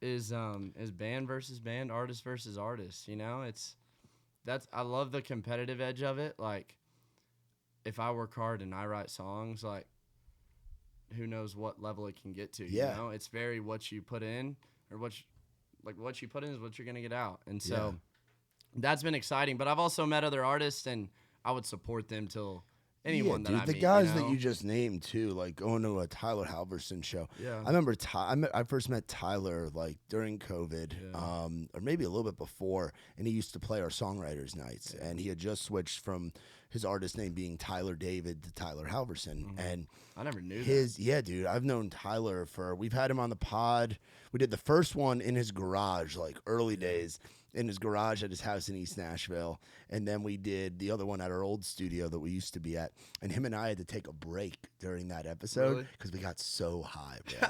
band versus band, artist versus artist, you know? I love the competitive edge of it. Like, if I work hard and I write songs, like, who knows what level it can get to, you know? It's very what you put in, or what you put in is what you're going to get out. And so that's been exciting. But I've also met other artists, and I would support them till anyone that I meet. The guys that you just named, too, like going to a Tyler Halverson show. Yeah. I remember I first met Tyler, like, during COVID, or maybe a little bit before, and he used to play our songwriters nights. And he had just switched from his artist name being Tyler David to Tyler Halverson. And I never knew that. Yeah, dude. I've known Tyler we've had him on the pod. We did the first one in his garage, like early days, in his garage at his house in East Nashville. And then we did the other one at our old studio that we used to be at. And him and I had to take a break during that episode because we got so high, bro.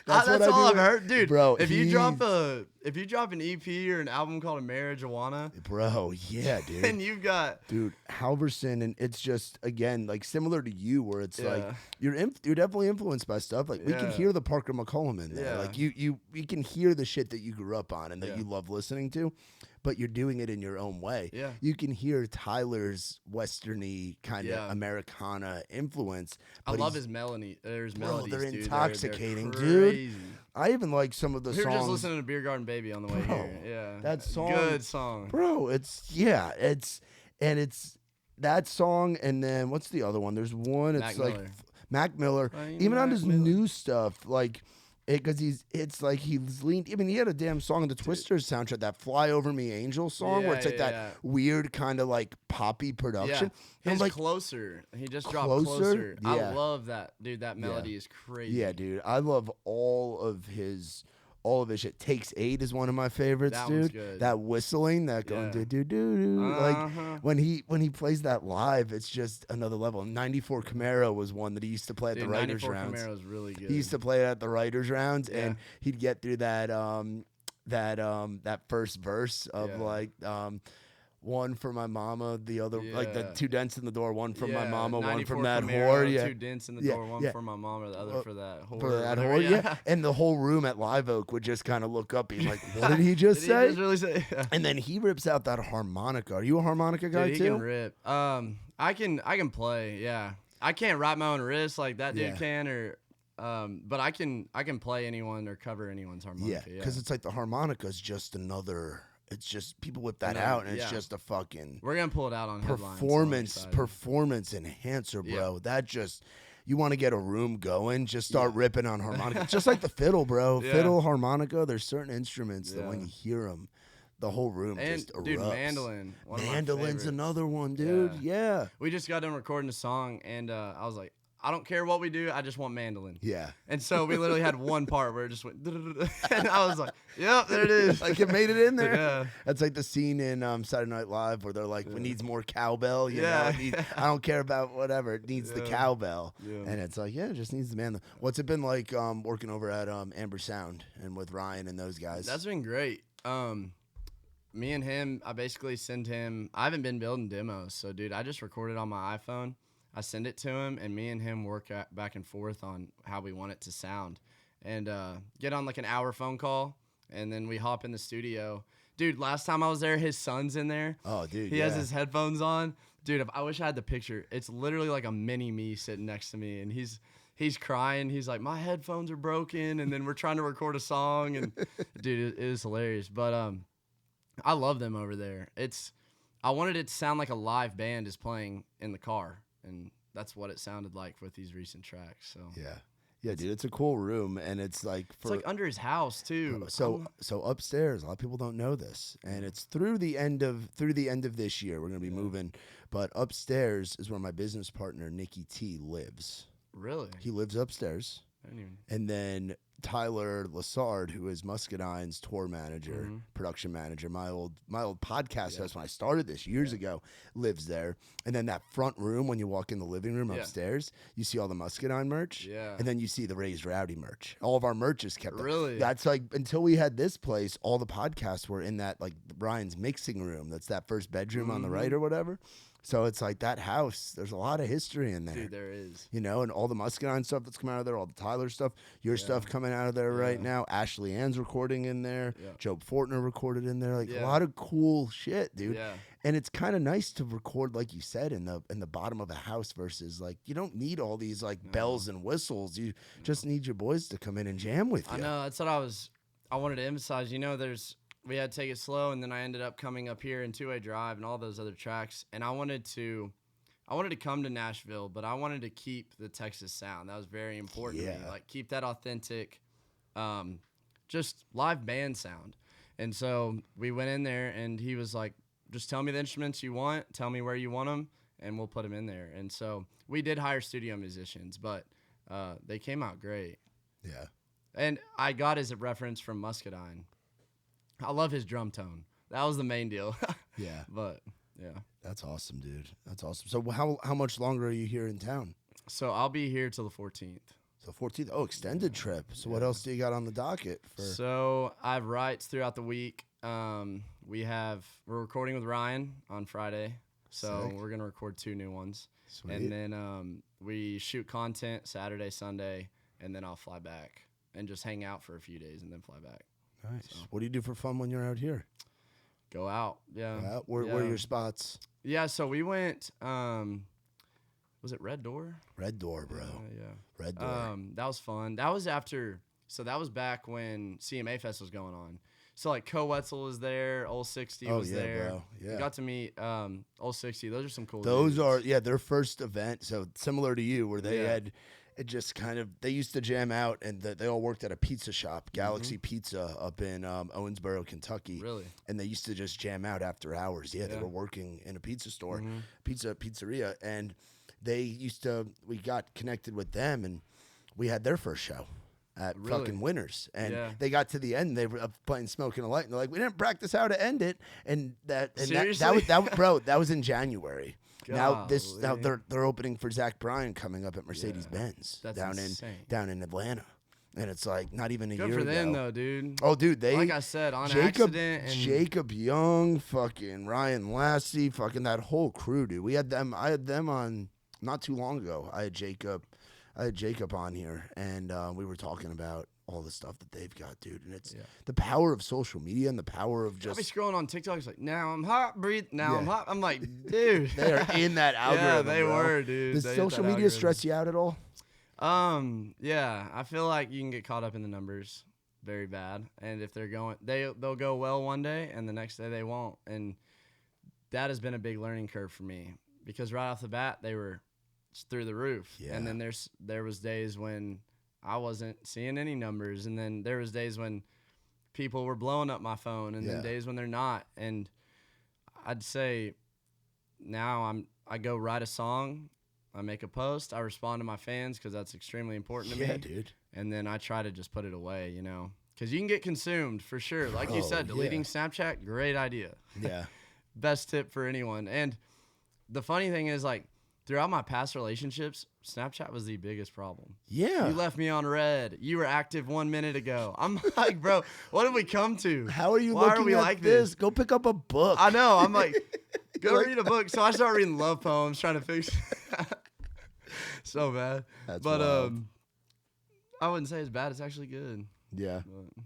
That's all I've heard, dude. Bro, if you drop an EP or an album called A Marijuana, bro, yeah, dude. And you've got Halverson, and it's just again like similar to you, where it's like you're definitely influenced by stuff. Like we can hear the Parker McCollum in there. Like we can hear the shit that you grew up on and that you love listening to. But you're doing it in your own way. Yeah. You can hear Tyler's westerny kind of Americana influence. I love his melody. There's melodies, they're dude. Intoxicating, they're dude. I even like some of the songs. We were just listening to Beer Garden Baby on the way here. Yeah. That song. Good song. Bro, it's that song, and then what's the other one? There's one, it's Mac like Miller. Mac Miller. Even on his new stuff, like because he's leaned. I mean, he had a damn song in the Twisters soundtrack, that "Fly Over Me, Angel" song, where it's like that weird kind of like poppy production. Yeah. His like, Closer. He just dropped Closer. Yeah. I love that, dude. That melody is crazy. Yeah, dude. I love all of his shit. Takes 8 is one of my favorites, that dude. One's good. That whistling, that going do do do do. Like when he plays that live, it's just another level. 94 Camaro was one that he used to play at the writers' rounds. 94 Camaro is really good. He used to play it at the writers' rounds, and he'd get through that first verse of like one for my mama, the other like the 2 dents in the door, one from my mama, one from that Camaro, whore. 2 dents in the door, one for my mama, the other for that whore. For that whore, And the whole room at Live Oak would just kind of look up, being like, "What did he just say?" He just really say? And then he rips out that harmonica. Are you a harmonica guy too? He can rip. I can play. Yeah, I can't write my own wrists like that dude can, or. But I can play anyone or cover anyone's harmonica. Yeah, because it's like the harmonica is just another. It's just people whip that out, and it's just a fucking. We're gonna pull it out on performance enhancer, bro. Yeah. That just you want to get a room going, just start ripping on harmonica, just like the fiddle, bro. Yeah. Fiddle, harmonica. There's certain instruments that when you hear them, the whole room just erupts. Dude, mandolin. Mandolin's another one, dude. Yeah. We just got done recording a song, and I was like, I don't care what we do. I just want mandolin. Yeah. And so we literally had one part where it just went, and I was like, yep, there it is. Like it made it in there. Yeah. That's like the scene in Saturday Night Live where they're like, it needs more cowbell. You know? I don't care about whatever. It needs the cowbell. Yeah. And it's like, it just needs the mandolin. What's it been like working over at Amber Sound and with Ryan and those guys? That's been great. me and him, I basically send him. I haven't been building demos, so dude, I just recorded on my iPhone. I send it to him, and me and him work back and forth on how we want it to sound, and get on like an hour phone call, and then we hop in the studio. Dude, last time I was there, his son's in there. Oh, dude, he has his headphones on. Dude, I wish I had the picture. It's literally like a mini me sitting next to me, and he's crying. He's like, my headphones are broken, and then we're trying to record a song, and dude, it is hilarious. But I love them over there. I wanted it to sound like a live band is playing in the car, and that's what it sounded like with these recent tracks. So yeah, dude, it's a cool room, and it's like under his house too. So upstairs, a lot of people don't know this, and it's through the end of this year we're gonna be moving. But upstairs is where my business partner Nikki T lives. Really? He lives upstairs. And then Tyler Lassard, who is Muscadine's tour manager, production manager, my old podcast host when I started this years ago, lives there. And then that front room, when you walk in the living room upstairs, you see all the Muscadine merch. Yeah. And then you see the Raised Rowdy merch. All of our merch is kept. Really? That's like, until we had this place, all the podcasts were in that, like, Brian's mixing room. That's that first bedroom on the right or whatever. So it's like that house, there's a lot of history in there. Dude, there is. You know, and all the Muscadine stuff that's coming out of there, all the Tyler stuff, your stuff coming out of there right now. Ashley Ann's recording in there. Yeah. Joe Fortner recorded in there. Like a lot of cool shit, dude. Yeah. And it's kind of nice to record, like you said, in the bottom of a house versus like you don't need all these like bells and whistles. You just need your boys to come in and jam with you. I know, that's what I wanted to emphasize. You know, we had to take it slow, and then I ended up coming up here in Two-Way Drive and all those other tracks. And I wanted to come to Nashville, but I wanted to keep the Texas sound. That was very important to me. Like, keep that authentic, just live band sound. And so we went in there, and he was like, just tell me the instruments you want, tell me where you want them, and we'll put them in there. And so we did hire studio musicians, but they came out great. Yeah. And I got his reference from Muscadine. I love his drum tone. That was the main deal. Yeah. But, yeah. That's awesome, dude. That's awesome. So how much longer are you here in town? So I'll be here till the 14th. So 14th. Oh, extended trip. So what else do you got on the docket? So I have rights throughout the week. We're recording with Ryan on Friday. So Sick. We're going to record 2 new ones. Sweet. And then we shoot content Saturday, Sunday, and then I'll fly back and just hang out for a few days and then fly back. Nice. So. What do you do for fun when you're out here? Go out. Yeah. Go out? Where are your spots? Yeah, so we went, was it Red Door? Red Door, bro. Yeah. Red Door. That was fun. That was that was back when CMA Fest was going on. So, like, Co-Wetzel was there, Old 60 was there. Bro. Yeah. We got to meet Old 60. Those are some cool Those dudes. are, their first event. So, similar to you, where they had... It just kind of, they used to jam out, and they all worked at a pizza shop, Galaxy Pizza, up in Owensboro, Kentucky. Really? And they used to just jam out after hours. Yeah, they were working in a pizza store, pizzeria, and we got connected with them, and we had their first show at fucking Winners. And they got to the end, and they were playing Smoking a Light, and they're like, we didn't practice how to end it. And that was in January. Now they're opening for Zach Bryan coming up at Mercedes-Benz down in Atlanta, and it's like not even a year ago. Good for them though, dude. Oh, dude, like I said, accident and Jacob Young, fucking Ryan Lassie, fucking that whole crew, dude. I had them on not too long ago. I had Jacob on here, and we were talking about all the stuff that they've got, dude. And it's the power of social media and the power of just... I'll be scrolling on TikTok. It's like, now I'm hot, breathe. Now I'm hot. I'm like, dude. They are in that algorithm, yeah, they were, dude. Does social media stress you out at all? Yeah. I feel like you can get caught up in the numbers very bad. And if they're going... They'll go well one day, and the next day they won't. And that has been a big learning curve for me. Because right off the bat, they were through the roof. Yeah. And then there was days when... I wasn't seeing any numbers, and then there was days when people were blowing up my phone, and then days when they're not. And I'd say now I go write a song, I make a post, I respond to my fans because that's extremely important to me. Yeah, dude. And then I try to just put it away, you know, because you can get consumed for sure. Like you said, deleting Snapchat, great idea. Yeah. Best tip for anyone. And the funny thing is, like, throughout my past relationships, Snapchat was the biggest problem. Yeah. You left me on red. You were active 1 minute ago. I'm like, bro, what did we come to? How are you Why looking are we at like this? Go pick up a book. I know. I'm like, go Like- read a book. So I started reading love poems, trying to fix so bad. That's but wild. I wouldn't say it's bad. It's actually good. Yeah. But,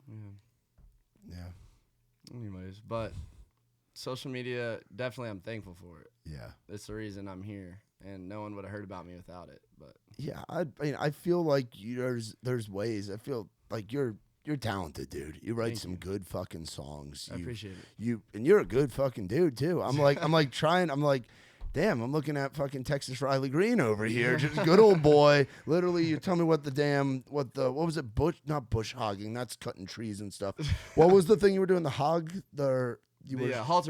yeah. Yeah. Anyways, but social media, definitely I'm thankful for it. Yeah. It's the reason I'm here, and no one would have heard about me without it. But Yeah. I mean, I feel like there's ways. I feel like you're talented, dude. You write some good fucking songs. I appreciate it. And you're a good fucking dude too. I'm like damn, I'm looking at fucking Texas Riley Green over here. Just a good old boy. Literally, you tell me what was it? Not bush hogging. That's cutting trees and stuff. What was the thing you were doing? Halter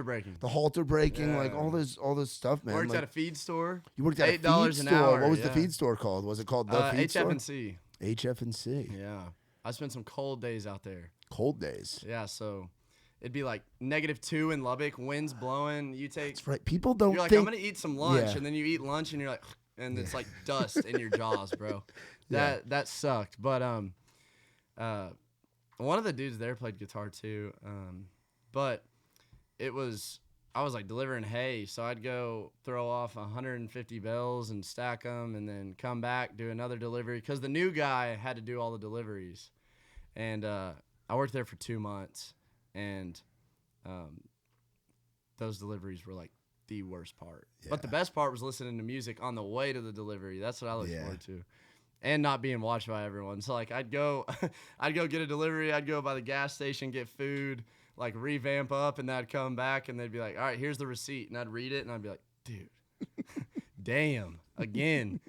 breaking. The halter breaking, Yeah. like all this stuff, man. Worked like, at a feed store. you worked at a feed $8 an store. hour, What was the yeah. feed store called? Was it called the feed store? HF&C. HF&C. Yeah. I spent some cold days out there. Cold days. Yeah, so it'd be like -2 in Lubbock, winds blowing. You take. That's right. People don't You're like, think. I'm gonna eat some lunch, Yeah. and then you eat lunch, and you're like, and it's like dust in your jaws, bro. That sucked. But one of the dudes there played guitar too. But I was like delivering hay, so I'd go throw off 150 bells and stack them, and then come back, do another delivery, because the new guy had to do all the deliveries. And I worked there for 2 months, and those deliveries were like the worst part. But the best part was listening to music on the way to the delivery. That's what I look forward to. And not being watched by everyone. So like I'd go get a delivery, I'd go by the gas station, get food, like revamp up, and I'd come back and they'd be like, all right, here's the receipt. And I'd read it and I'd be like, dude, damn, again.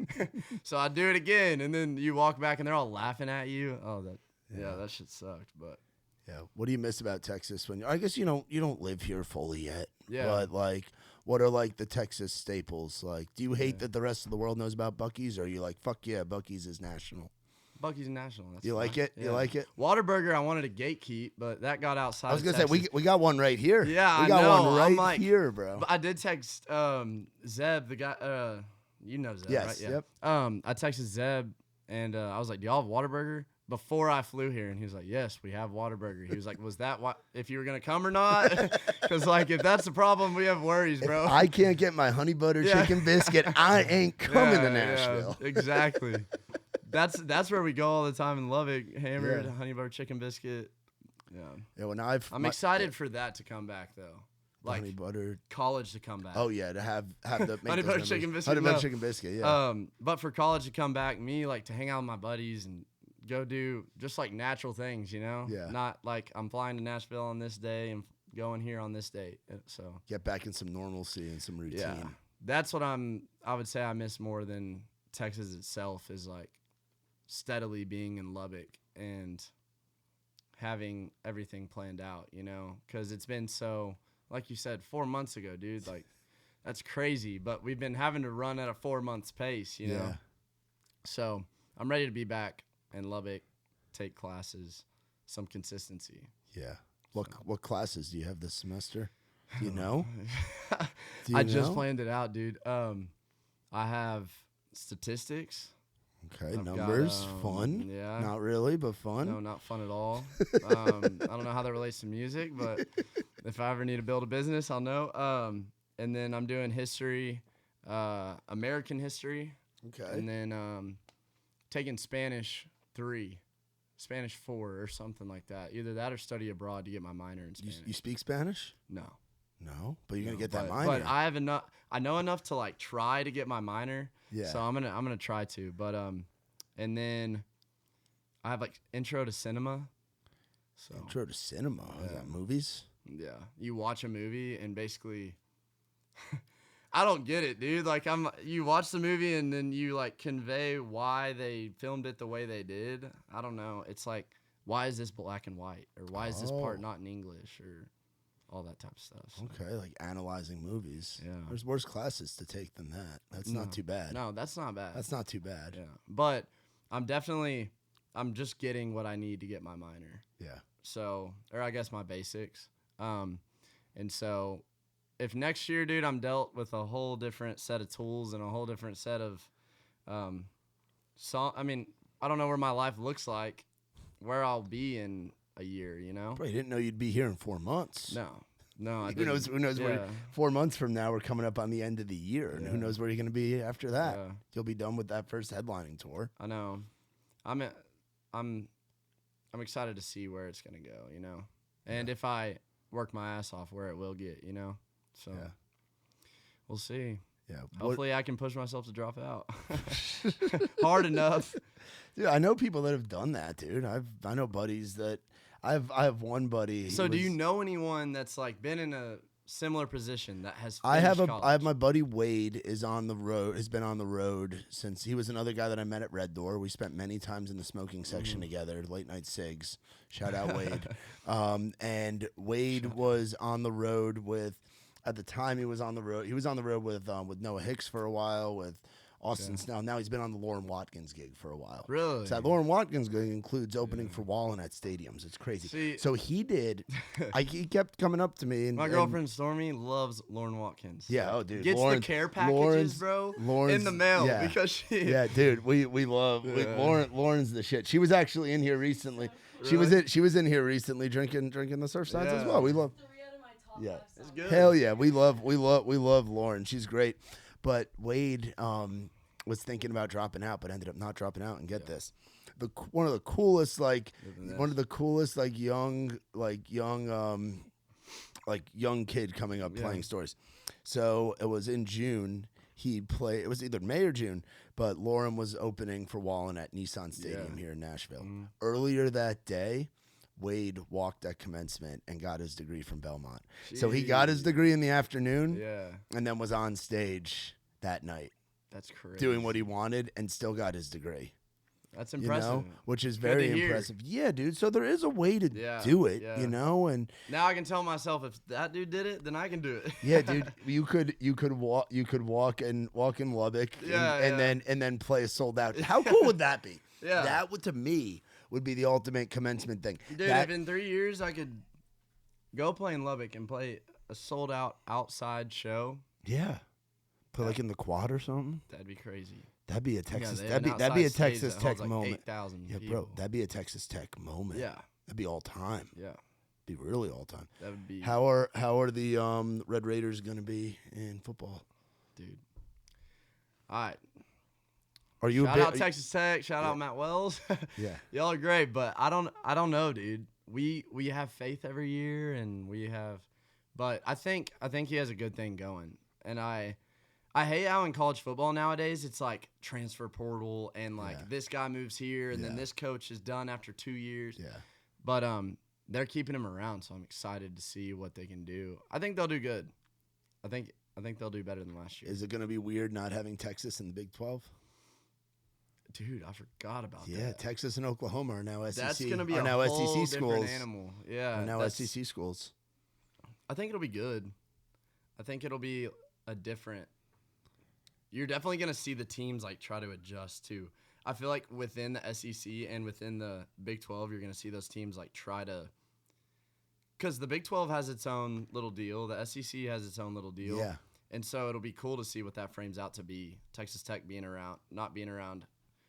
So I'd do it again, and then you walk back and they're all laughing at you. Oh, that shit sucked. But Yeah. What do you miss about Texas? I guess you don't live here fully yet. Yeah. But like, what are like the Texas staples? Like, do you hate that the rest of the world knows about Buc-ee's, or are you like, fuck yeah, Buc-ee's is national? Buc-ee's national. That's You like it? Yeah. You like it? Whataburger, I wanted to gatekeep, but that got outside. I was of gonna say Texas. we got one right here. Yeah, we got I know. one I'm right like, here, bro. But I did text Zeb, the guy. You know Zeb, Yes. right? Yeah. Yep. I texted Zeb, and I was like, "Do y'all have Whataburger?" Before I flew here, and he was like, "Yes, we have Whataburger." He was like, "Was that if you were gonna come or not?" Because like, if that's the problem, we have worries, bro. If I can't get my honey butter chicken biscuit, I ain't coming to Yeah, Nashville. exactly. That's where we go all the time in Lubbock. Hammered Yeah. honey butter chicken biscuit. Yeah. Yeah, I'm excited for that to come back though. Like honey butter. college to come back. Oh yeah, to have the make Honey those butter memories. chicken biscuit, Honey butter no. chicken biscuit. Yeah. But for college to come back, me like to hang out with my buddies and go do just like natural things, you know? Yeah. Not like I'm flying to Nashville on this day and going here on this date. So Get back in some normalcy and some routine. yeah, that's what I would say I miss more than Texas itself, is like steadily being in Lubbock and having everything planned out, you know? Because it's been so, like you said, 4 months ago, dude. Like, that's crazy. But we've been having to run at a 4 months pace, you know? So I'm ready to be back in Lubbock, take classes, some consistency. Yeah. What classes do you have this semester? Do you know? I just planned it out, dude. I have statistics. Okay, I've got, numbers, fun. yeah. Not really, but fun. No, not fun at all. I don't know how that relates to music, but if I ever need to build a business, I'll know. And then I'm doing history, American history. Okay. And then taking Spanish 3, Spanish 4, or something like that. Either that or study abroad to get my minor in Spanish. You speak Spanish? No. No, but you're gonna get that minor. But I have enough. I know enough to like try to get my minor. Yeah. So I'm gonna try to. But and then I have like intro to cinema. So Intro to cinema. Is that movies? yeah, you watch a movie and basically, I don't get it, dude. Like you watch the movie and then you like convey why they filmed it the way they did. I don't know. It's like, why is this black and white, or why is this part not in English, or all that type of stuff. So. Okay, like analyzing movies. Yeah. There's worse classes to take than that. That's not too bad. No, that's not bad. That's not too bad. Yeah. But I'm just getting what I need to get my minor. Yeah. So, or I guess my basics. And so if next year, dude, I'm dealt with a whole different set of tools and a whole different set of, I mean, I don't know where my life looks like, where I'll be in a year, you know? Bro, you didn't know you'd be here in 4 months. No, I didn't. Who knows where 4 months from now we're coming up on the end of the year, and who knows where you're going to be after that. Yeah. You'll be done with that first headlining tour. I know. I'm excited to see where it's going to go, you know? And if I work my ass off, where it will get, you know? So we'll see. Yeah. Hopefully I can push myself to drop out. Hard enough. Dude, I know people that have done that, dude. I know buddies that I have one buddy. So do you know anyone that's like been in a similar position that has I have college? my buddy Wade is on the road, has been on the road since he was another guy that I met at Red Door. We spent many times in the smoking section together, late night cigs. Shout out Wade. And Wade was on the road with, at the time he was on the road with Noah Hicks for a while, with Austin Snell. Now he's been on the Lauren Watkins gig for a while. Really? So that Lauren Watkins gig includes opening for Wallen at stadiums. It's crazy. See, so he did. He kept coming up to me. And my girlfriend Stormy loves Lauren Watkins. Yeah, oh dude, gets the care packages, bro, in the mail because she. Yeah, dude, we love Lauren's the shit. She was actually in here recently. Really? She was in here recently drinking the surf sides as well. We love. Yeah, it's good. Hell yeah, we love Lauren. She's great. But Wade was thinking about dropping out, but ended up not dropping out. And get this, one of the coolest young kid coming up playing stories. So it was in June. It was either May or June, but Lauren was opening for Wallen at Nissan Stadium here in Nashville. Earlier that day, Wade walked at commencement and got his degree from Belmont. Jeez. So he got his degree in the afternoon and then was on stage that night. That's crazy. Doing what he wanted and still got his degree. That's impressive. You know, which is very impressive. Yeah, dude. So there is a way to do it, you know, and now I can tell myself if that dude did it, then I can do it. Yeah, dude. You could walk in Lubbock and then play a sold out. How cool would that be? Yeah. That would, to me, would be the ultimate commencement thing. Dude, if in 3 years I could go play in Lubbock and play a sold out outside show. Yeah. Play like in the quad or something. That'd be crazy. That'd be a Texas. That'd be a Texas Tech like moment. 8,000 yeah, people. bro. That'd be a Texas Tech moment. Yeah. That'd be all time. Yeah. Be really all time. That would be. How are the Red Raiders gonna be in football, dude? All right. Are you shout out Texas Tech? Shout out Matt Wells. Yeah. Y'all are great, but I don't know, dude. We have faith every year, and but I think he has a good thing going, and I hate how in college football nowadays it's like transfer portal and like this guy moves here and then this coach is done after 2 years. Yeah. But they're keeping him around, so I'm excited to see what they can do. I think they'll do good. I think they'll do better than last year. Is it going to be weird not having Texas in the Big 12? Dude, I forgot about that. Yeah, Texas and Oklahoma are now SEC. That's going to be now whole SEC different schools. animal. Yeah. Are now SEC schools. I think it'll be good. I think it'll be a different. You're definitely going to see the teams like try to adjust too. I feel like within the SEC and within the Big 12, you're going to see those teams like try to. Because the Big 12 has its own little deal. The SEC has its own little deal. Yeah. And so it'll be cool to see what that frames out to be. Texas Tech not being around.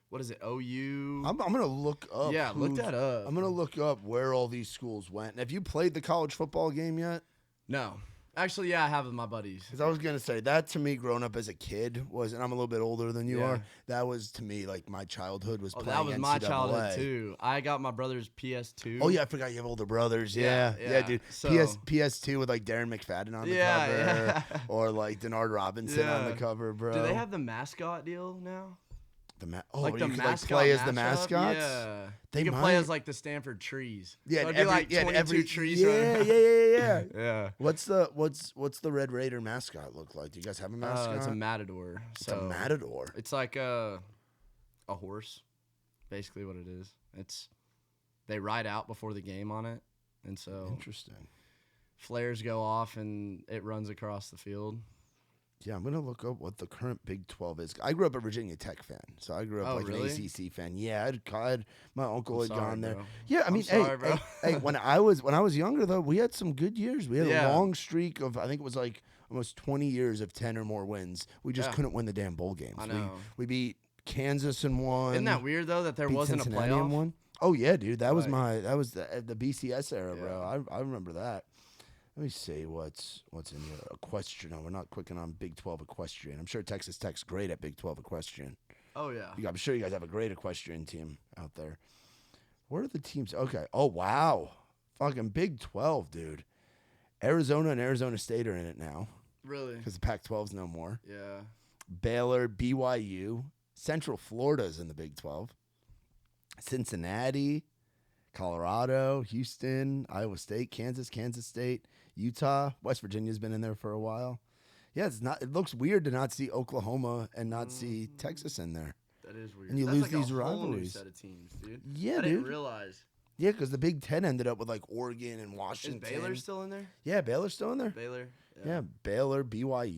What is it, OU? I'm going to look up. Yeah, look that up. I'm going to look up where all these schools went. Have you played the college football game yet? No. Actually, yeah, I have with my buddies. Because I was going to say, that to me growing up as a kid was, and I'm a little bit older than you are, that was to me like my childhood was playing that was NCAA. my childhood too. I got my brother's PS2. Oh, yeah, I forgot you have older brothers. Yeah, dude. So, PS2 with like Darren McFadden on the cover. Yeah. Or like Denard Robinson on the cover, bro. Do they have the mascot deal now? Like the you could mascot play as the matchup? mascots? Yeah. They you can play as like the Stanford trees. Yeah, so it'd be like 22 trees. Yeah. Yeah. What's the Red Raider mascot look like? Do you guys have a mascot? It's a matador. It's a matador. It's like a horse, basically what it is. They ride out before the game on it, and so interesting. Flares go off and it runs across the field. Yeah, I'm going to look up what the current Big 12 is. I grew up a Virginia Tech fan, so I grew up an ACC fan. Yeah, my uncle had gone there. Bro. Yeah, I mean, hey, when I was younger, though, we had some good years. We had a long streak of, I think it was like almost 20 years of 10 or more wins. We just couldn't win the damn bowl games. I know. We beat Kansas in one. Isn't that weird though that there wasn't Cincinnati a playoff? in one? Oh yeah, dude. That was the BCS era, bro. I remember that. Let me see what's in here. Equestrian. No, we're not clicking on Big 12 equestrian. I'm sure Texas Tech's great at Big 12 equestrian. Oh yeah. I'm sure you guys have a great equestrian team out there. Where are the teams? Okay. Oh wow. Fucking Big 12, dude. Arizona and Arizona State are in it now. Really? Because the Pac-12's no more. Yeah. Baylor, BYU, Central Florida's in the Big 12. Cincinnati, Colorado, Houston, Iowa State, Kansas State, Utah, West Virginia's been in there for a while. Yeah, it looks weird to not see Oklahoma and not see Texas in there. That is weird. And you That's lose like these a whole new rivalries. set of teams, dude. Yeah, I dude. didn't realize. Yeah, because the Big Ten ended up with like Oregon and Washington. Is Baylor still in there? Yeah, Baylor's still in there. Baylor. Yeah, Baylor, BYU,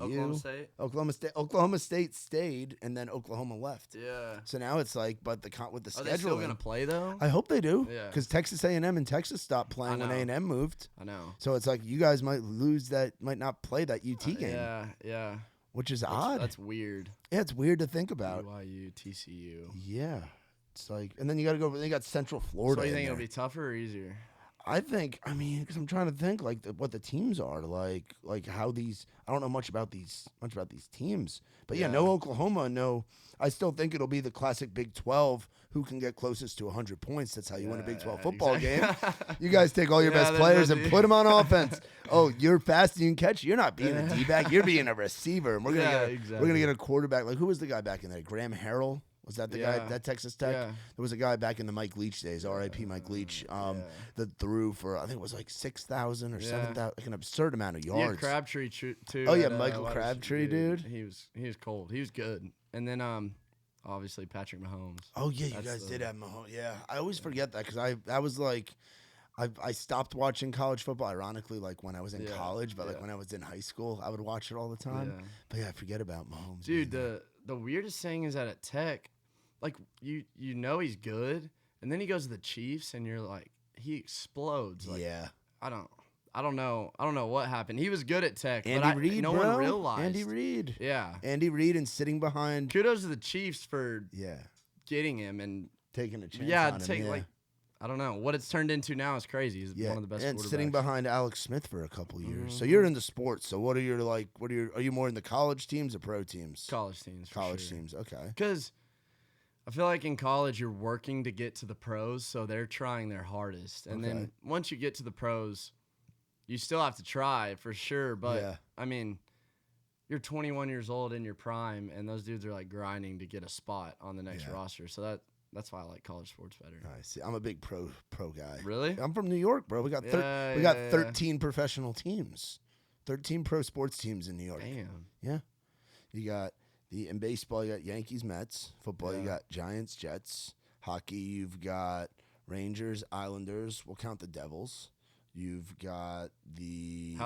Oklahoma State stayed, and then Oklahoma left. Yeah. So now it's like, but with the Are scheduling, they still gonna play though? I hope they do. Yeah. Because Texas A&M and Texas stopped playing when A&M moved. I know. So it's like you guys might not play that UT game. Yeah. Which is odd. That's weird. Yeah, it's weird to think about. BYU, TCU. Yeah. It's like, and then you got to go. Then you got Central Florida. So you think it'll be tougher or easier? I mean, because I'm trying to think like what the teams are like how these. I don't know much about these teams, but yeah, no Oklahoma, no. I still think it'll be the classic Big 12 who can get closest to 100 points. That's how you win a Big 12 football game. You guys take all your best players and put them on offense. Oh, you're fast and you can catch. You're not being a D-back. You're being a receiver. And we're gonna get a quarterback. Like who was the guy back in there? Graham Harrell. Was that the guy, that Texas Tech? Yeah. There was a guy back in the Mike Leach days, R.I.P. Mike Leach, that threw for, I think it was like 6,000 or 7,000, like an absurd amount of yards. Yeah, Crabtree too. Oh, yeah, Michael Crabtree, dude. He was cold. He was good. And then, obviously, Patrick Mahomes. Oh, yeah, you guys did have Mahomes. Yeah, I always forget that because I was like, I stopped watching college football, ironically, like when I was in college, but like when I was in high school, I would watch it all the time. Yeah. But yeah, I forget about Mahomes. Dude, the weirdest thing is that at Tech, like you know he's good, and then he goes to the Chiefs, and you're like, he explodes. Like, yeah. I don't know what happened. He was good at Tech, Andy Reid, no one realized. Andy Reid. Yeah. Andy Reid and sitting behind. Kudos to the Chiefs for getting him and taking a chance on him. Like, I don't know. What it's turned into now is crazy. He's one of the best and quarterbacks. Sitting behind Alex Smith for a couple years. Mm-hmm. So you're into sports. So are you more in the college teams or pro teams? College teams. College teams, okay. Because I feel like in college you're working to get to the pros, so they're trying their hardest. And then once you get to the pros, you still have to try for sure. But I mean, you're 21 years old in your prime, and those dudes are like grinding to get a spot on the next roster. So that's why I like college sports better. I see. I'm a big pro guy. Really? I'm from New York, bro. We got 13 professional teams, 13 pro sports teams in New York. Damn. Yeah. You got in baseball, you got Yankees, Mets. Football, you got Giants, Jets. Hockey, you've got Rangers, Islanders. We'll count the Devils. You've got the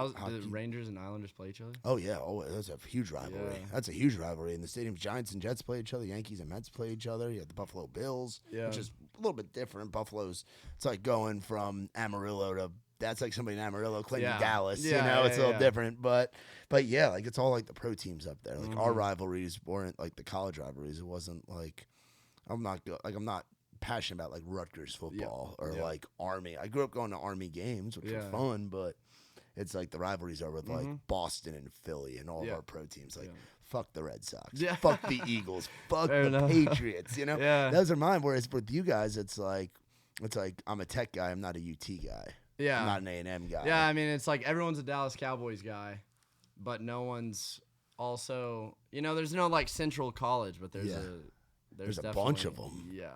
Rangers and Islanders play each other? Oh, yeah. Oh, that's a huge rivalry. Yeah. That's a huge rivalry. In the stadium, Giants and Jets play each other. Yankees and Mets play each other. You have the Buffalo Bills, which is a little bit different. Buffalo's, it's like going from Amarillo to, that's like somebody in Amarillo claiming Dallas. It's a little different. But yeah, like it's all like the pro teams up there. Like our rivalries weren't like the college rivalries. It wasn't like, I'm not passionate about like Rutgers football or like Army. I grew up going to Army games, which were fun, but it's like the rivalries are with like Boston and Philly and all of our pro teams. Like fuck the Red Sox, fuck the Eagles, fuck the Patriots. You know, those are mine. Whereas with you guys, it's like I'm a Tech guy. I'm not a UT guy. Yeah, I'm not an A&M guy. Yeah, I mean it's like everyone's a Dallas Cowboys guy, but no one's also there's no like Central College, but there's a bunch of them. Yeah.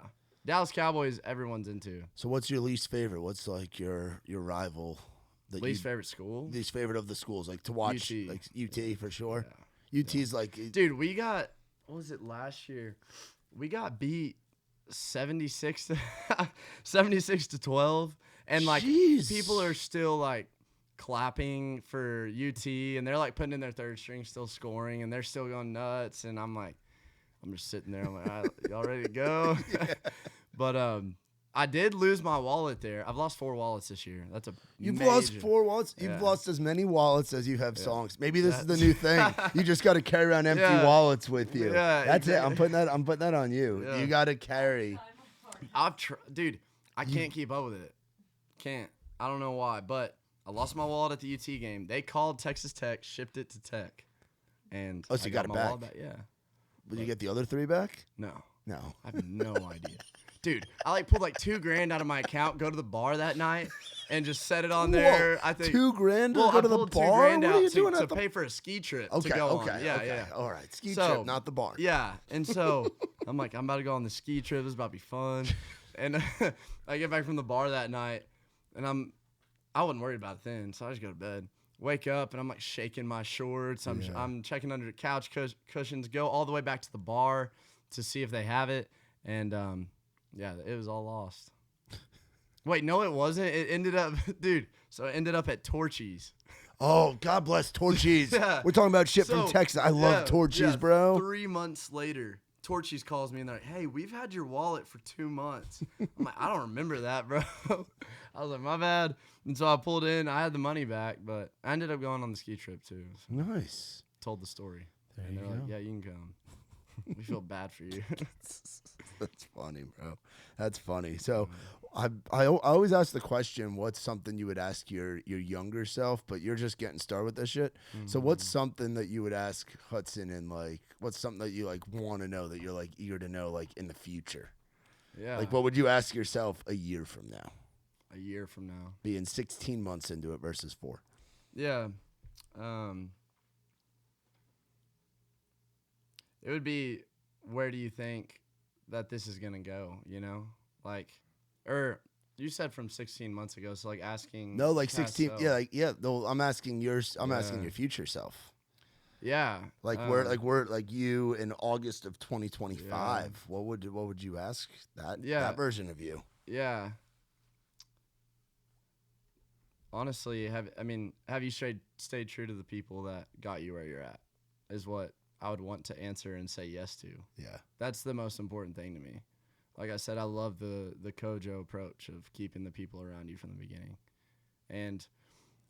Dallas Cowboys, everyone's into. So what's your least favorite? What's like your rival? Least favorite school? Least favorite of the schools, like to watch, UT. like UT for sure. Yeah. UT's like, dude, we got, what was it last year? We got beat 76 to 12, and like people are still like clapping for UT, and they're like putting in their third string, still scoring, and they're still going nuts, and I'm just sitting there. I'm like, all right, y'all ready to go? But I did lose my wallet there. I've lost 4 wallets this year. That's a You've major. lost 4 wallets. Yeah. You've lost as many wallets as you have songs. Maybe this is the new thing. You just got to carry around empty wallets with you. Yeah, That's it. I'm putting that on you. Yeah. You got to carry. Dude, I can't keep up with it. Can't. I don't know why, but I lost my wallet at the UT game. They called Texas Tech, shipped it to Tech, and so you got it my back? wallet back. Yeah. Will you get the other 3 back? No. No. I have no idea. Dude, I pulled like $2,000 out of my account, go to the bar that night, and just set it on there. I think $2,000 to well, go to I the pulled bar. $2,000 What are you out doing to at the pay for a ski trip Okay, to go okay, on. Yeah, okay. yeah. All right, ski So, trip, not the barn. Yeah, and so I'm like, I'm about to go on the ski trip. This is about to be fun. And I get back from the bar that night, and I wasn't worried about it then, so I just go to bed. Wake up, and I'm like shaking my shorts. I'm checking under the couch cushions. Go all the way back to the bar to see if they have it, and yeah, it was all lost. Wait, no, it wasn't. It ended up, dude. So it ended up at Torchy's. Oh, God bless Torchy's. Yeah. We're talking about shit from Texas. I love Torchy's, bro. 3 months later, Torchy's calls me and they're like, "Hey, we've had your wallet for 2 months." I'm like, "I don't remember that, bro." I was like, "My bad." And so I pulled in. I had the money back, but I ended up going on the ski trip too. So Nice. told the story. There and you they're go. like, "Yeah, you can come." We feel bad for you. That's funny, bro. That's funny. So I always ask the question, what's something you would ask your younger self, but you're just getting started with this shit. So what's something that you would ask Hudson, and like what's something that you like want to know, that you're like eager to know, like in the future? Yeah. Like what would you ask yourself a year from now? A year from now. Being 16 months into it versus 4. Yeah. It would be, where do you think that this is going to go, you know? Like, or you said from 16 months ago, so like asking. No, like past 16. self. Yeah, like yeah. No, I'm asking your future self. Yeah. Like we're like you in August of 2025. What would you ask that version of you? Yeah. Honestly, have you stayed true to the people that got you where you're at? Is what I would want to answer and say yes to. Yeah. That's the most important thing to me. Like I said, I love the Kojo approach of keeping the people around you from the beginning. And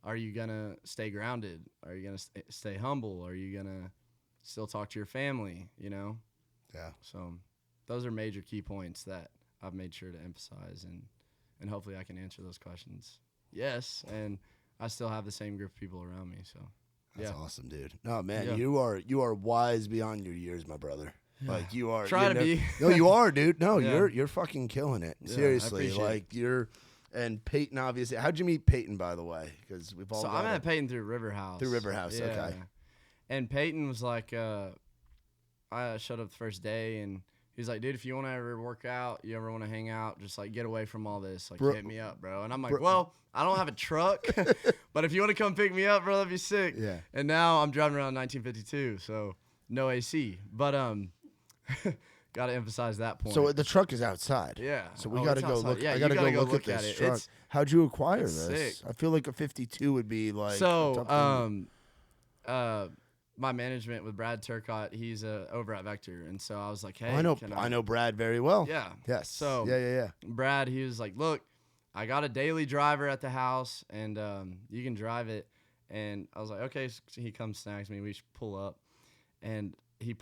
are you going to stay grounded? Are you going to stay humble? Are you going to still talk to your family, you know? Yeah. So those are major key points that I've made sure to emphasize, and hopefully I can answer those questions. Yes, and I still have the same group of people around me, so. That's awesome, dude. No, man, you are wise beyond your years, my brother. Yeah. Like you are. Try to be. No, you are, dude. No, you're fucking killing it. Yeah, seriously, like you're. And Peyton, obviously. How'd you meet Peyton, by the way? Because we've all. So I met Peyton through River House. Through River House, yeah. Okay. And Peyton was like, I showed up the first day, and he's like, "Dude, if you want to ever work out, you ever want to hang out, just like get away from all this, like hit me up, bro." And I'm like, "Well, I don't have a truck, but if you want to come pick me up, bro, that'd be sick." Yeah. And now I'm driving around 1952, so no AC, but got to emphasize that point. So the truck is outside. Yeah. So we got to go look. Yeah, I got to go look at this truck. How'd you acquire this? Sick. I feel like a 52 would be like. So, my management with Brad Turcotte, he's over at Vector, and so I was like, "Hey, I know Brad very well." Yeah. Yes. So yeah. Brad, he was like, "Look, I got a daily driver at the house, and you can drive it." And I was like, "Okay." So he comes, snags me. We should pull up, and he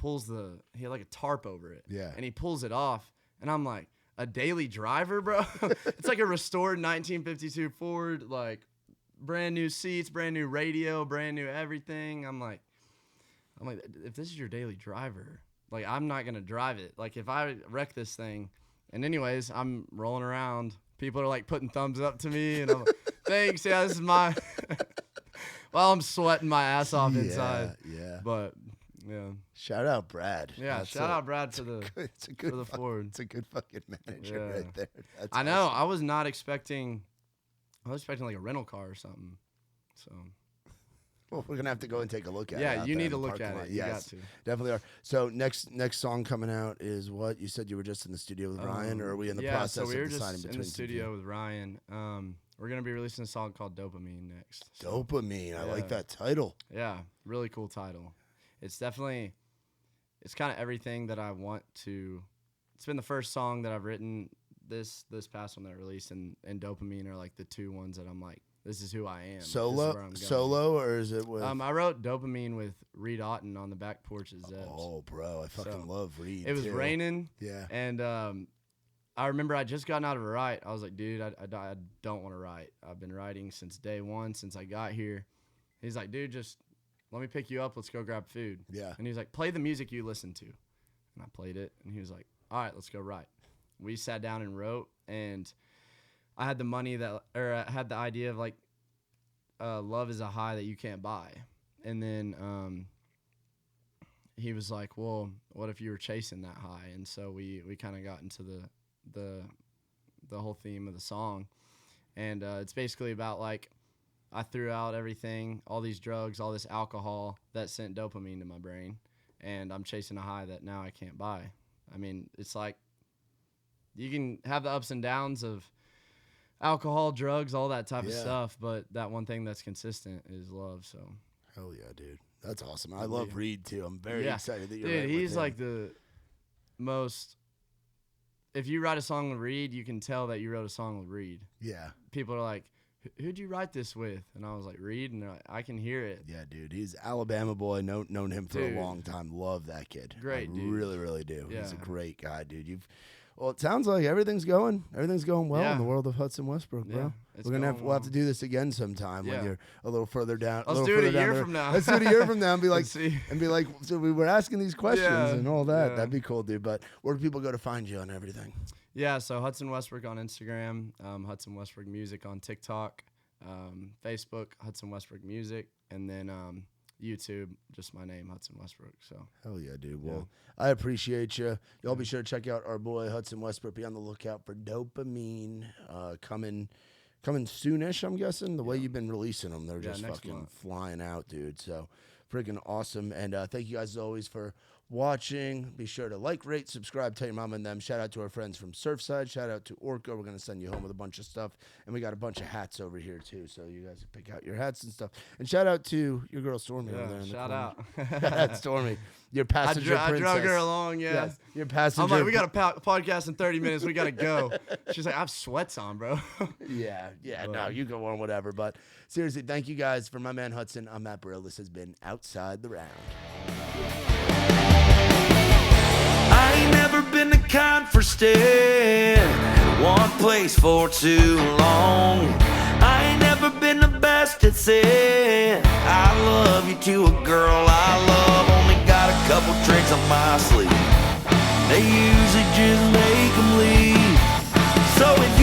had like a tarp over it. Yeah. And he pulls it off, and I'm like, "A daily driver, bro?" It's like a restored 1952 Ford, like brand new seats, brand new radio, brand new everything. I'm like, if this is your daily driver, like I'm not gonna drive it. Like if I wreck this thing, and anyways, I'm rolling around. People are like putting thumbs up to me, and I'm like, "Thanks, yeah, this is my." While I'm sweating my ass off inside. Yeah. But yeah. Shout out Brad. Yeah, shout out Brad for the Ford. It's a good fucking manager right there. That's I know. I was not expecting. I was expecting like a rental car or something. So. Well, we're gonna have to go and take a look at it. Yeah, you need to look at it. Yes, you got to. Definitely are. So next song coming out is what? You said you were just in the studio with Ryan, or are we in the process so we were of deciding just between in the studio with Ryan. We're gonna be releasing a song called Dopamine next. So. Dopamine. I like that title. Yeah, really cool title. It's kind of everything that I want to. It's been the first song that I've written this past one that I released and Dopamine are like the two ones that I'm like, this is who I am. Solo, or is it with? I wrote Dopamine with Reed Otten on the back porch of Zeb's. Oh, bro, I fucking love Reed. It was raining. Yeah. And I remember I just gotten out of a write. I was like, dude, I don't want to write. I've been writing since day one, since I got here. He's like, dude, just let me pick you up. Let's go grab food. Yeah. And he's like, play the music you listen to. And I played it, and he was like, all right, let's go write. We sat down and wrote, and I had I had the idea of like, love is a high that you can't buy. And then he was like, well, what if you were chasing that high? And so we kind of got into the whole theme of the song. And it's basically about like, I threw out everything, all these drugs, all this alcohol that sent dopamine to my brain, and I'm chasing a high that now I can't buy. I mean, it's like you can have the ups and downs of alcohol, drugs, all that type of stuff, but that one thing that's consistent is love. So hell yeah, dude. That's awesome. I love Reed too. I'm very excited that you're dude, right he's with him. like the most. If you write a song with Reed, you can tell that you wrote a song with Reed. Yeah. People are like, who'd you write this with? And I was like, Reed, and they're like, I can hear it. Yeah, dude. He's Alabama boy. Known him for a long time. Love that kid. Great, dude. Really, really do. Yeah. He's a great guy, dude. Well, it sounds like everything's going well in the world of Hudson Westbrook, bro. We'll have to do this again sometime when you're a little further down. Let's do it a year from now. Let's do it a year from now and be like, so we were asking these questions and all that. That'd be cool, dude. But where do people go to find you on everything? Yeah, so Hudson Westbrook on Instagram, Hudson Westbrook Music on TikTok, Facebook, Hudson Westbrook Music, and then YouTube, just my name, Hudson Westbrook. So hell yeah, dude. Well, I appreciate you. Y'all be sure to check out our boy Hudson Westbrook. Be on the lookout for Dopamine coming soonish. I'm guessing the way you've been releasing them, they're just fucking flying out, dude. So freaking awesome. And thank you guys as always for watching. Be sure to like, rate, subscribe, tell your mom and them. Shout out to our friends from Surfside. Shout out to Orca. We're going to send you home with a bunch of stuff. And we got a bunch of hats over here, too. So you guys can pick out your hats and stuff. And shout out to your girl, Stormy, over there. Shout out. That's Stormy. Your passenger princess. I drug her along, Yes, your passenger. I'm like, we got a podcast in 30 minutes. We got to go. She's like, I have sweats on, bro. Yeah, no, you go on whatever. But seriously, thank you guys. For my man Hudson, I'm Matt Burrill. This has been Outside the Round. I ain't never been the kind for staying in one place for too long. I ain't never been the best at saying I love you to a girl I love. Only got a couple tricks up my sleeve. They usually just make them leave. So if